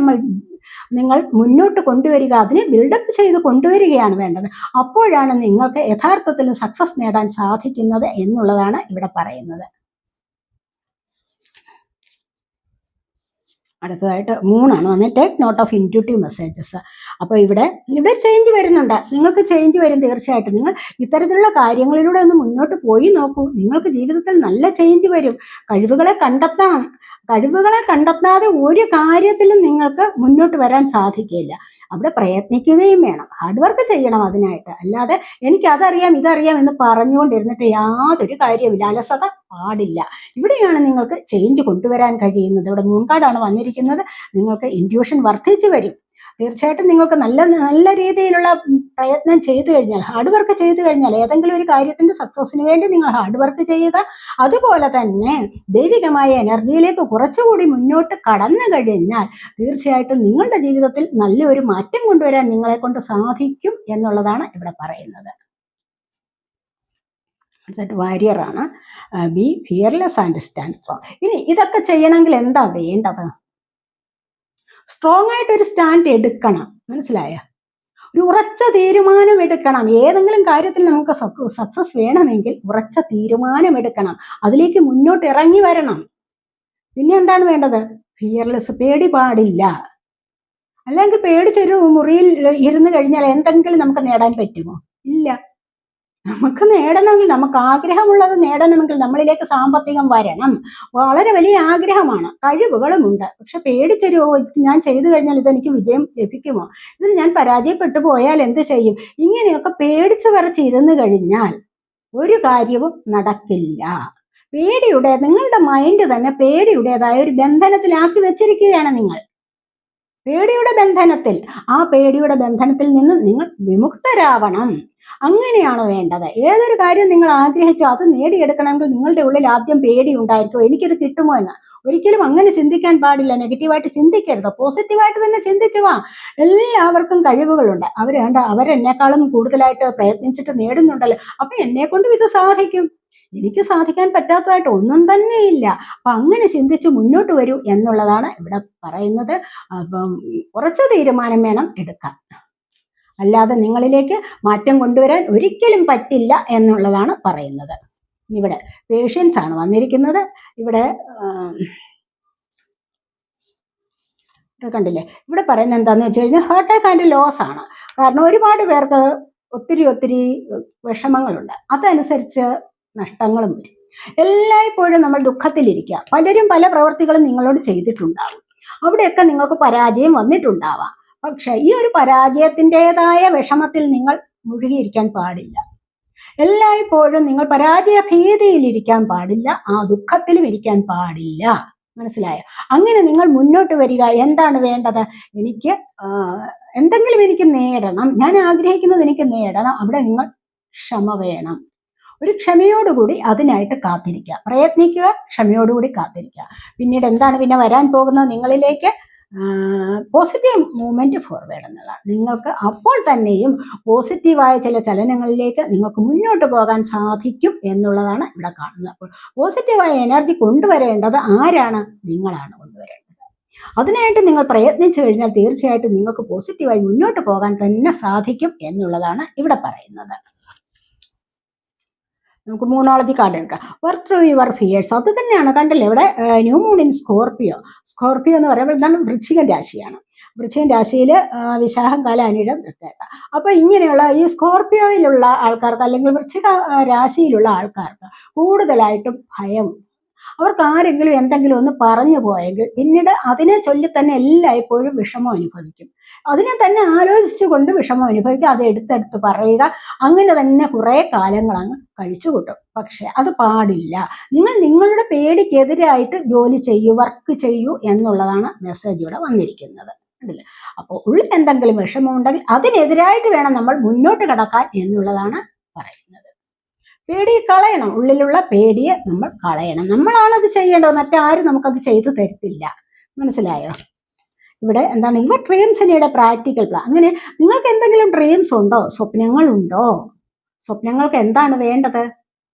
നിങ്ങൾ മുന്നോട്ട് കൊണ്ടുവരിക, അതിനെ ബിൽഡപ്പ് ചെയ്ത് കൊണ്ടുവരികയാണ് വേണ്ടത്. അപ്പോഴാണ് നിങ്ങൾക്ക് യഥാർത്ഥത്തിൽ സക്സസ് നേടാൻ സാധിക്കുന്നത് എന്നുള്ളതാണ് ഇവിടെ പറയുന്നത്. അടുത്തതായിട്ട് 3 വന്ന് take note of intuitive messages. അപ്പോൾ ഇവിടെ ചേഞ്ച് വരുന്നുണ്ട്, നിങ്ങൾക്ക് ചേഞ്ച് വരും തീർച്ചയായിട്ടും. നിങ്ങൾ ഇത്തരത്തിലുള്ള കാര്യങ്ങളിലൂടെ ഒന്ന് മുന്നോട്ട് പോയി നോക്കൂ, നിങ്ങൾക്ക് ജീവിതത്തിൽ നല്ല ചേഞ്ച് വരും. കഴിവുകളെ കണ്ടെത്താതെ ഒരു കാര്യത്തിലും നിങ്ങൾക്ക് മുന്നോട്ട് വരാൻ സാധിക്കില്ല. അവിടെ പ്രയത്നിക്കുകയും വേണം, ഹാർഡ് വർക്ക് ചെയ്യണം അതിനായിട്ട്. അല്ലാതെ എനിക്ക് അതറിയാം ഇതറിയാം എന്ന് പറഞ്ഞുകൊണ്ടിരുന്നിട്ട് യാതൊരു കാര്യമില്ല, അലസത പാടില്ല. ഇവിടെയാണ് നിങ്ങൾക്ക് ചേഞ്ച് കൊണ്ടുവരാൻ കഴിയുന്നത്. ഇവിടെ 3 കാർഡാണ് വന്നിരിക്കുന്നത്. നിങ്ങൾക്ക് ഇൻറ്റ്യൂഷൻ വർദ്ധിച്ചു വരും. തീർച്ചയായിട്ടും നിങ്ങൾക്ക് നല്ല രീതിയിലുള്ള പ്രയത്നം ചെയ്തു കഴിഞ്ഞാൽ, ഹാർഡ് വർക്ക് ചെയ്തു കഴിഞ്ഞാൽ, ഏതെങ്കിലും ഒരു കാര്യത്തിന്റെ സക്സസിന് വേണ്ടി നിങ്ങൾ ഹാർഡ് വർക്ക് ചെയ്യുക. അതുപോലെ തന്നെ ദൈവികമായ എനർജിയിലേക്ക് കുറച്ചുകൂടി മുന്നോട്ട് കടന്നു കഴിഞ്ഞാൽ തീർച്ചയായിട്ടും നിങ്ങളുടെ ജീവിതത്തിൽ നല്ലൊരു മാറ്റം കൊണ്ടുവരാൻ നിങ്ങളെ കൊണ്ട് സാധിക്കും എന്നുള്ളതാണ് ഇവിടെ പറയുന്നത്. വാരിയറാണ്. Be fearless and stand strong. ഇനി ഇതൊക്കെ ചെയ്യണമെങ്കിൽ എന്താ വേണ്ടത്? സ്ട്രോങ് ആയിട്ടൊരു സ്റ്റാൻഡ് എടുക്കണം. മനസ്സിലായ? ഒരു ഉറച്ച തീരുമാനം എടുക്കണം. ഏതെങ്കിലും കാര്യത്തിൽ നമുക്ക് സക്സസ് വേണമെങ്കിൽ ഉറച്ച തീരുമാനം എടുക്കണം, അതിലേക്ക് മുന്നോട്ട് ഇറങ്ങി വരണം. പിന്നെ എന്താണ് വേണ്ടത്? ഫിയർലെസ്, പേടി പാടില്ല. അല്ലെങ്കിൽ പേടിച്ചൊരു മുറിയിൽ ഇരുന്ന് കഴിഞ്ഞാൽ എന്തെങ്കിലും നമുക്ക് നേടാൻ പറ്റുമോ? ഇല്ല. നമുക്ക് നേടണമെങ്കിൽ, നമുക്ക് ആഗ്രഹമുള്ളത് നേടണമെങ്കിൽ നമ്മളിലേക്ക് സാമ്പത്തികം വരണം. വളരെ വലിയ ആഗ്രഹമാണ്, കഴിവുകളുമുണ്ട്. പക്ഷെ പേടിച്ചൊരു ഞാൻ ചെയ്തു കഴിഞ്ഞാൽ ഇതെനിക്ക് വിജയം ലഭിക്കുമോ, ഇതിൽ ഞാൻ പരാജയപ്പെട്ടു പോയാൽ എന്ത് ചെയ്യും, ഇങ്ങനെയൊക്കെ പേടിച്ചു വരച്ചിരുന്നു കഴിഞ്ഞാൽ ഒരു കാര്യവും നടക്കില്ല. നിങ്ങളുടെ മൈൻഡ് തന്നെ പേടിയുടേതായ ഒരു ബന്ധനത്തിലാക്കി വെച്ചിരിക്കുകയാണ് നിങ്ങൾ. പേടിയുടെ ബന്ധനത്തിൽ, ആ പേടിയുടെ ബന്ധനത്തിൽ നിന്ന് നിങ്ങൾ വിമുക്തരാവണം. അങ്ങനെയാണ് വേണ്ടത്. ഏതൊരു കാര്യം നിങ്ങൾ ആഗ്രഹിച്ചോ അത് നേടിയെടുക്കണമെങ്കിൽ നിങ്ങളുടെ ഉള്ളിൽ ആദ്യം പേടി ഉണ്ടായിരിക്കും, എനിക്കിത് കിട്ടുമോ എന്ന്. ഒരിക്കലും അങ്ങനെ ചിന്തിക്കാൻ പാടില്ല. നെഗറ്റീവായിട്ട് ചിന്തിക്കരുത്, പോസിറ്റീവായിട്ട് തന്നെ ചിന്തിച്ചു വാ. എല്ലാവർക്കും കഴിവുകളുണ്ട്. അവരെന്നെക്കാളും കൂടുതലായിട്ട് പ്രയത്നിച്ചിട്ട് നേടുന്നുണ്ടല്ലോ, അപ്പൊ എന്നെ കൊണ്ടും ഇത് സാധിക്കും, എനിക്ക് സാധിക്കാൻ പറ്റാത്തതായിട്ട് ഒന്നും തന്നെ ഇല്ല. അപ്പൊ അങ്ങനെ ചിന്തിച്ച് മുന്നോട്ട് വരൂ എന്നുള്ളതാണ് ഇവിടെ പറയുന്നത്. അപ്പം ഉറച്ച തീരുമാനം വേണം എടുക്കാൻ, അല്ലാതെ നിങ്ങളിലേക്ക് മാറ്റം കൊണ്ടുവരാൻ ഒരിക്കലും പറ്റില്ല എന്നുള്ളതാണ് പറയുന്നത്. ഇവിടെ പേഷ്യൻസ് ആണ് വന്നിരിക്കുന്നത്. ഇവിടെ കണ്ടില്ലേ, ഇവിടെ പറയുന്നത് എന്താണെന്ന് വെച്ച് കഴിഞ്ഞാൽ ഹാർട്ട് അറ്റാക്ക് ആൻഡ് ലോസ് ആണ്. കാരണം ഒരുപാട് പേർക്ക് ഒത്തിരി വിഷമങ്ങളുണ്ട്, അതനുസരിച്ച് നഷ്ടങ്ങളും വരും. എല്ലായ്പ്പോഴും നമ്മൾ ദുഃഖത്തിലിരിക്കുക. പലരും പല പ്രവൃത്തികളും നിങ്ങളോട് ചെയ്തിട്ടുണ്ടാവും, അവിടെയൊക്കെ നിങ്ങൾക്ക് പരാജയം വന്നിട്ടുണ്ടാവാം. പക്ഷെ ഈ ഒരു പരാജയത്തിൻ്റെതായ വിഷമത്തിൽ നിങ്ങൾ മുഴുകിയിരിക്കാൻ പാടില്ല. എല്ലായ്പ്പോഴും നിങ്ങൾ പരാജയ ഭീതിയിലിരിക്കാൻ പാടില്ല, ആ ദുഃഖത്തിലും ഇരിക്കാൻ പാടില്ല. മനസ്സിലായോ? അങ്ങനെ നിങ്ങൾ മുന്നോട്ട് വരിക. എന്താണ് വേണ്ടത്? എനിക്ക് എന്തെങ്കിലും എനിക്ക് നേടണം, ഞാൻ ആഗ്രഹിക്കുന്നത് എനിക്ക് നേടണം. അവിടെ നിങ്ങൾ ക്ഷമ വേണം. ഒരു ക്ഷമയോടുകൂടി അതിനായിട്ട് കാത്തിരിക്കുക, പ്രയത്നിക്കുക, ക്ഷമയോടുകൂടി കാത്തിരിക്കുക. പിന്നീട് എന്താണ് പിന്നെ വരാൻ പോകുന്നത് നിങ്ങളിലേക്ക്? പോസിറ്റീവ് മൂവ്മെന്റ് ഫോർവേഡ് എന്നുള്ളതാണ്. നിങ്ങൾക്ക് അപ്പോൾ തന്നെയും പോസിറ്റീവായ ചില ചലനങ്ങളിലേക്ക് നിങ്ങൾക്ക് മുന്നോട്ട് പോകാൻ സാധിക്കും എന്നുള്ളതാണ് ഇവിടെ കാണുന്നത്. അപ്പോൾ പോസിറ്റീവായ എനർജി കൊണ്ടുവരേണ്ടത് ആരാണ്? നിങ്ങളാണ് കൊണ്ടുവരേണ്ടത്. അതിനായിട്ട് നിങ്ങൾ പ്രയത്നിച്ചു കഴിഞ്ഞാൽ തീർച്ചയായിട്ടും നിങ്ങൾക്ക് പോസിറ്റീവായി മുന്നോട്ട് പോകാൻ തന്നെ സാധിക്കും എന്നുള്ളതാണ് ഇവിടെ പറയുന്നത്. നമുക്ക് മൂണോളജി കാർഡ് എടുക്കാം. വർക്ക് ത്രൂ യുവർ ഫിയേഴ്സ്, അത് തന്നെയാണ്. കണ്ടില്ലേ ഇവിടെ new moon in Scorpio. Scorpio എന്ന് പറയുമ്പോൾ എന്താണ്? വൃശ്ചികൻ രാശിയാണ്. വൃശ്ചികൻ രാശിയിൽ വിശാഖം കാല അനിഴം തൃക്കേട്ട. അപ്പൊ ഇങ്ങനെയുള്ള ഈ സ്കോർപ്പിയോയിലുള്ള ആൾക്കാർക്ക് അല്ലെങ്കിൽ വൃശ്ചിക രാശിയിലുള്ള ആൾക്കാർക്ക് കൂടുതലായിട്ടും ഭയം. അവർക്ക് ആരെങ്കിലും എന്തെങ്കിലും ഒന്ന് പറഞ്ഞു പോയെങ്കിൽ പിന്നീട് അതിനെ ചൊല്ലി തന്നെ എല്ലായ്പ്പോഴും വിഷമം അനുഭവിക്കും. അതിനെ തന്നെ ആലോചിച്ചുകൊണ്ട് വിഷമം അനുഭവിക്കുക, അത് എടുത്തെടുത്ത് പറയുക, അങ്ങനെ തന്നെ കുറേ കാലങ്ങൾ അങ്ങ് കഴിച്ചു കൂട്ടും. പക്ഷെ അത് പാടില്ല. നിങ്ങൾ നിങ്ങളുടെ പേടിക്കെതിരായിട്ട് ജോലി ചെയ്യൂ, വർക്ക് ചെയ്യൂ എന്നുള്ളതാണ് മെസ്സേജ് ഇവിടെ വന്നിരിക്കുന്നത്. അല്ലേ? അപ്പോൾ ഉള്ളിൽ എന്തെങ്കിലും വിഷമമുണ്ടെങ്കിൽ അതിനെതിരായിട്ട് വേണം നമ്മൾ മുന്നോട്ട് കടക്കാൻ എന്നുള്ളതാണ് പറയുന്നത്. പേടി കളയണം, ഉള്ളിലുള്ള പേടിയെ നമ്മൾ കളയണം. നമ്മളാണത് ചെയ്യേണ്ടത്, മറ്റാരും നമുക്കത് ചെയ്തു തരത്തില്ല. മനസ്സിലായോ? ഇവിടെ എന്താണ്? യുവർ ഡ്രീംസിനിടെ പ്രാക്ടിക്കൽ പ്ലാൻ. അങ്ങനെ നിങ്ങൾക്ക് എന്തെങ്കിലും ഡ്രീംസ് ഉണ്ടോ? സ്വപ്നങ്ങളുണ്ടോ? സ്വപ്നങ്ങൾക്ക് എന്താണ് വേണ്ടത്?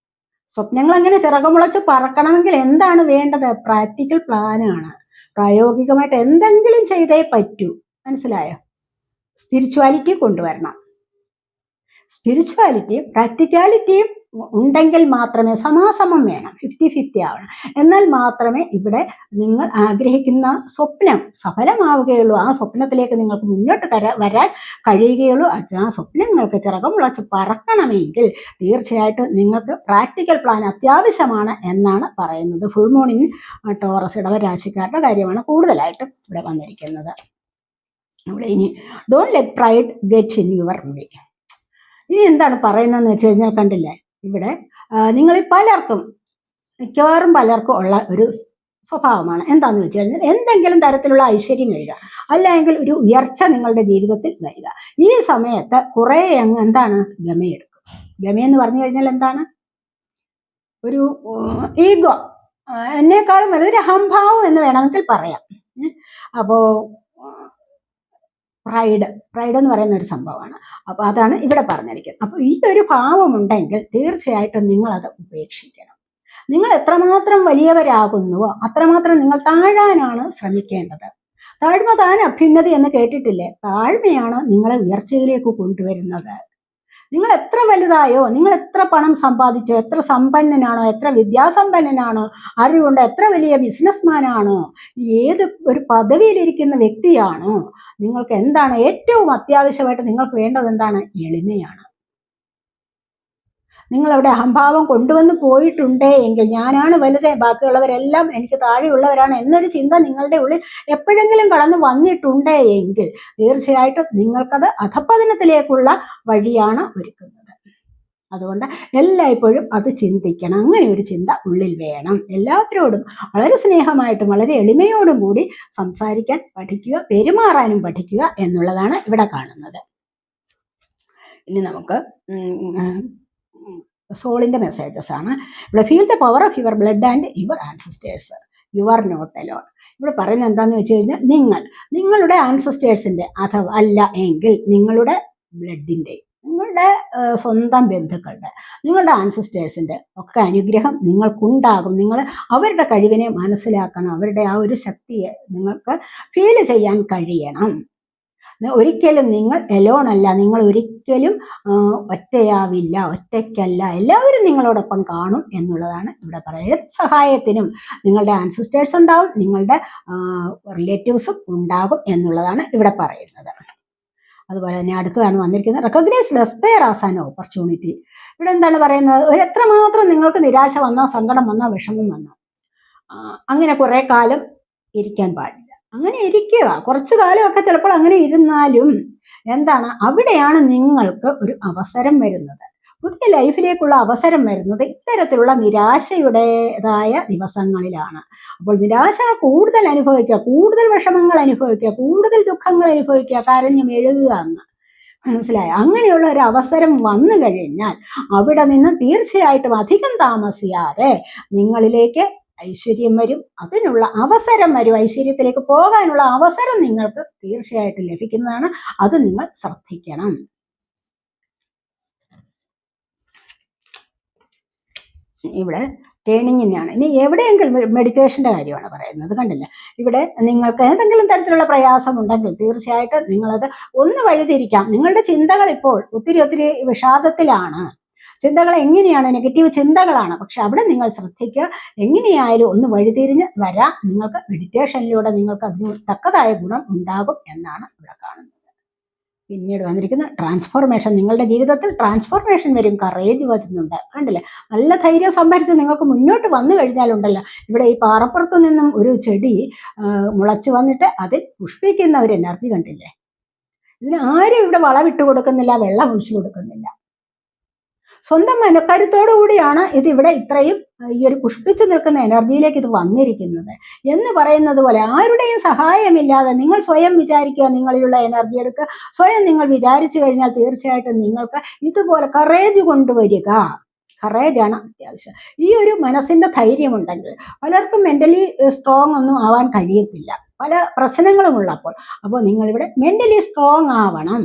സ്വപ്നങ്ങൾ അങ്ങനെ ചിറകുമുളച്ച് പറക്കണമെങ്കിൽ എന്താണ് വേണ്ടത്? പ്രാക്ടിക്കൽ പ്ലാനാണ്. പ്രായോഗികമായിട്ട് എന്തെങ്കിലും ചെയ്തേ പറ്റൂ. മനസ്സിലായോ? സ്പിരിച്വാലിറ്റി കൊണ്ടുവരണം. സ്പിരിച്വാലിറ്റിയും പ്രാക്ടിക്കാലിറ്റിയും ഉണ്ടെങ്കിൽ മാത്രമേ, സമാസമം വേണം, 50-50 ആവണം. എന്നാൽ മാത്രമേ ഇവിടെ നിങ്ങൾ ആഗ്രഹിക്കുന്ന സ്വപ്നം സഫലമാവുകയുള്ളൂ. ആ സ്വപ്നത്തിലേക്ക് നിങ്ങൾക്ക് മുന്നോട്ട് വരാൻ കഴിയുകയുള്ളൂ. ആ സ്വപ്നങ്ങൾക്ക് ചിറകം മുളച്ച് പറക്കണമെങ്കിൽ തീർച്ചയായിട്ടും നിങ്ങൾക്ക് പ്രാക്ടിക്കൽ പ്ലാൻ അത്യാവശ്യമാണ് എന്നാണ് പറയുന്നത്. ഫുൾ മൂണിൻ ടോറസ് ഇടവരാശിക്കാരുടെ കാര്യമാണ് കൂടുതലായിട്ടും ഇവിടെ വന്നിരിക്കുന്നത്. ഇവിടെ ഇനി don't let pride get in your way. ഇനി എന്താണ് പറയുന്നതെന്ന് വെച്ച് കഴിഞ്ഞാൽ കണ്ടില്ലേ, ഇവിടെ നിങ്ങളിൽ മിക്കവാറും പലർക്കും ഉള്ള ഒരു സ്വഭാവമാണ്. എന്താണെന്ന് വെച്ച് കഴിഞ്ഞാൽ എന്തെങ്കിലും തരത്തിലുള്ള ഐശ്വര്യം വരിക, അല്ലെങ്കിൽ ഒരു ഉയർച്ച നിങ്ങളുടെ ജീവിതത്തിൽ വരിക. ഈ സമയത്ത് കുറേ എന്താണ് ഗമയെടുക്കും. ഗമയെന്ന് പറഞ്ഞു കഴിഞ്ഞാൽ എന്താണ്? ഒരു ഈഗോ, എന്നെക്കാളും വലുതൊരു അഹംഭാവം എന്ന് വേണമെങ്കിൽ പറയാം. അപ്പോൾ പ്രൈഡ് എന്ന് പറയുന്ന ഒരു സംഭവമാണ്. അപ്പോൾ അതാണ് ഇവിടെ പറഞ്ഞിരിക്കുന്നത്. അപ്പോൾ ഈ ഒരു ഭാവമുണ്ടെങ്കിൽ തീർച്ചയായിട്ടും നിങ്ങളത് ഉപേക്ഷിക്കണം. നിങ്ങൾ എത്രമാത്രം വലിയവരാകുന്നുവോ അത്രമാത്രം നിങ്ങൾ താഴാനാണ് ശ്രമിക്കേണ്ടത്. താഴ്മ താൻ അഭ്യുന്നതി എന്ന് കേട്ടിട്ടില്ലേ? താഴ്മയാണ് നിങ്ങളെ ഉയർച്ചയിലേക്ക് കൊണ്ടുവരുന്നത്. നിങ്ങൾ എത്ര വലുതായോ, നിങ്ങൾ എത്ര പണം സമ്പാദിച്ചോ, എത്ര സമ്പന്നനാണോ, എത്ര വിദ്യാസമ്പന്നനാണോ, അറിവുണ്ട്, എത്ര വലിയ ബിസിനസ്മാനാണോ, ഏത് ഒരു പദവിയിലിരിക്കുന്ന വ്യക്തിയാണോ, നിങ്ങൾക്ക് എന്താണ് ഏറ്റവും അത്യാവശ്യമായിട്ട് നിങ്ങൾക്ക് വേണ്ടത്? എന്താണ്? എളിമയാണ്. നിങ്ങളവിടെ അഹംഭാവം കൊണ്ടുവന്ന് പോയിട്ടുണ്ടേ എങ്കിൽ, ഞാനാണ് വലുത്, ബാക്കിയുള്ളവരെല്ലാം എനിക്ക് താഴെയുള്ളവരാണ് എന്നൊരു ചിന്ത നിങ്ങളുടെ ഉള്ളിൽ എപ്പോഴെങ്കിലും കടന്നു വന്നിട്ടുണ്ടേ എങ്കിൽ തീർച്ചയായിട്ടും നിങ്ങൾക്കത് അധപ്പതനത്തിലേക്കുള്ള വഴിയാണ് ഒരുക്കുന്നത്. അതുകൊണ്ട് എല്ലായ്പ്പോഴും അത് ചിന്തിക്കണം. അങ്ങനെ ഒരു ചിന്ത ഉള്ളിൽ വേണം. എല്ലാവരോടും വളരെ സ്നേഹമായിട്ടും വളരെ എളിമയോടും കൂടി സംസാരിക്കാൻ പഠിക്കുക, പെരുമാറാനും പഠിക്കുക എന്നുള്ളതാണ് ഇവിടെ കാണുന്നത്. ഇനി നമുക്ക് സോളിൻ്റെ മെസ്സേജസ് ആണ്. ഇവിടെ feel the power of your blood and your ancestors, you are not alone. ഇവിടെ പറയുന്നത് എന്താണെന്ന് വെച്ച് കഴിഞ്ഞാൽ, നിങ്ങളുടെ ആൻസിസ്റ്റേഴ്സിൻ്റെ അഥവാ അല്ല എങ്കിൽ നിങ്ങളുടെ ബ്ലഡിൻ്റെ, നിങ്ങളുടെ സ്വന്തം ബന്ധുക്കളുടെ, നിങ്ങളുടെ ആൻസിസ്റ്റേഴ്സിൻ്റെ ഒക്കെ അനുഗ്രഹം നിങ്ങൾക്കുണ്ടാകും. നിങ്ങൾ അവരുടെ കഴിവിനെ മനസ്സിലാക്കണം. അവരുടെ ആ ഒരു ശക്തിയെ നിങ്ങൾക്ക് ഫീൽ ചെയ്യാൻ കഴിയണം. ഒരിക്കലും നിങ്ങൾ എലോൺ അല്ല, നിങ്ങൾ ഒരിക്കലും ഒറ്റയാവില്ല, ഒറ്റയ്ക്കല്ല, എല്ലാവരും നിങ്ങളോടൊപ്പം കാണും എന്നുള്ളതാണ് ഇവിടെ പറയുന്നത്. സഹായത്തിനും നിങ്ങളുടെ ആൻസിസ്റ്റേഴ്സ് ഉണ്ടാവും, നിങ്ങളുടെ റിലേറ്റീവ്സും ഉണ്ടാകും എന്നുള്ളതാണ് ഇവിടെ പറയുന്നത്. അതുപോലെ തന്നെ അടുത്തതാണ് വന്നിരിക്കുന്നത്, recognise despair as an opportunity. ഇവിടെ എന്താണ് പറയുന്നത്, എത്രമാത്രം നിങ്ങൾക്ക് നിരാശ വന്നോ, സങ്കടം വന്നോ, വിഷമം വന്നോ, അങ്ങനെ കുറേ കാലം ഇരിക്കാൻ പാടില്ല. അങ്ങനെ ഇരിക്കുക, കുറച്ചു കാലമൊക്കെ ചിലപ്പോൾ അങ്ങനെ ഇരുന്നാലും എന്താണ്, അവിടെയാണ് നിങ്ങൾക്ക് ഒരു അവസരം വരുന്നത്. പുതിയ ലൈഫിലേക്കുള്ള അവസരം വരുന്നത് ഇത്തരത്തിലുള്ള നിരാശയുടേതായ ദിവസങ്ങളിലാണ്. അപ്പോൾ നിരാശകൾ കൂടുതൽ അനുഭവിക്കുക, കൂടുതൽ വിഷമങ്ങൾ അനുഭവിക്കുക, കൂടുതൽ ദുഃഖങ്ങൾ അനുഭവിക്കുക, കരഞ്ഞു മെഴുകുക എന്ന് മനസ്സിലായോ? അങ്ങനെയുള്ള ഒരു അവസരം വന്നു കഴിഞ്ഞാൽ അവിടെ നിന്ന് തീർച്ചയായിട്ടും അധികം താമസിയാതെ നിങ്ങളിലേക്ക് ഐശ്വര്യം വരും, അതിനുള്ള അവസരം വരും. ഐശ്വര്യത്തിലേക്ക് പോകാനുള്ള അവസരം നിങ്ങൾക്ക് തീർച്ചയായിട്ടും ലഭിക്കുന്നതാണ്. അത് നിങ്ങൾ ശ്രദ്ധിക്കണം. ഇവിടെ ടേണിങ്ങിനാണ്. ഇനി എവിടെയെങ്കിലും മെഡിറ്റേഷൻ്റെ കാര്യമാണ് പറയുന്നത്, കണ്ടില്ല? ഇവിടെ നിങ്ങൾക്ക് ഏതെങ്കിലും തരത്തിലുള്ള പ്രയാസം ഉണ്ടെങ്കിൽ തീർച്ചയായിട്ടും നിങ്ങളത് ഒന്ന് വഴിതിരിക്കാം. നിങ്ങളുടെ ചിന്തകൾ ഇപ്പോൾ ഒത്തിരി വിഷാദത്തിലാണ്, ചിന്തകൾ എങ്ങനെയാണ്, നെഗറ്റീവ് ചിന്തകളാണ്. പക്ഷെ അവിടെ നിങ്ങൾ ശ്രദ്ധിക്കുക, എങ്ങനെയായാലും ഒന്ന് വഴിതിരിഞ്ഞ് വരാം. നിങ്ങൾക്ക് മെഡിറ്റേഷനിലൂടെ നിങ്ങൾക്ക് അതിന് തക്കതായ ഗുണം ഉണ്ടാകും എന്നാണ് ഇവിടെ കാണുന്നത്. പിന്നീട് വന്നിരിക്കുന്ന ട്രാൻസ്ഫോർമേഷൻ, നിങ്ങളുടെ ജീവിതത്തിൽ ട്രാൻസ്ഫോർമേഷൻ വരും, കറേജ് വരുന്നുണ്ട്, കണ്ടില്ലേ? നല്ല ധൈര്യം സംഭരിച്ച് നിങ്ങൾക്ക് മുന്നോട്ട് വന്നു കഴിഞ്ഞാലുണ്ടല്ലോ, ഇവിടെ ഈ പാറപ്പുറത്ത് നിന്നും ഒരു ചെടി മുളച്ച് വന്നിട്ട് അതിൽ പുഷ്പിക്കുന്ന ഒരു എനർജി കണ്ടില്ലേ? ഇതിന് ആരും ഇവിടെ വളമിട്ട് കൊടുക്കുന്നില്ല, വെള്ളം ഒഴിച്ചു കൊടുക്കുന്നില്ല. സ്വന്തം മനക്കരുത്തോടു കൂടിയാണ് ഇതിവിടെ ഇത്രയും ഈ ഒരു പുഷ്പിച്ചു നിൽക്കുന്ന എനർജിയിലേക്ക് ഇത് വന്നിരിക്കുന്നത് എന്ന് പറയുന്നത് പോലെ, ആരുടെയും സഹായമില്ലാതെ നിങ്ങൾ സ്വയം വിചാരിക്കുക, നിങ്ങളിലുള്ള എനർജി എടുക്കുക. സ്വയം നിങ്ങൾ വിചാരിച്ചു കഴിഞ്ഞാൽ തീർച്ചയായിട്ടും നിങ്ങൾക്ക് ഇതുപോലെ കറേജ് കൊണ്ടുവരിക. കറേജാണ് അത്യാവശ്യം. ഈ ഒരു മനസ്സിൻ്റെ ധൈര്യമുണ്ടെങ്കിൽ പലർക്കും മെൻ്റലി സ്ട്രോങ് ഒന്നും ആവാൻ കഴിയത്തില്ല, പല പ്രശ്നങ്ങളും ഉള്ളപ്പോൾ. അപ്പോൾ നിങ്ങളിവിടെ മെൻ്റലി സ്ട്രോങ് ആവണം.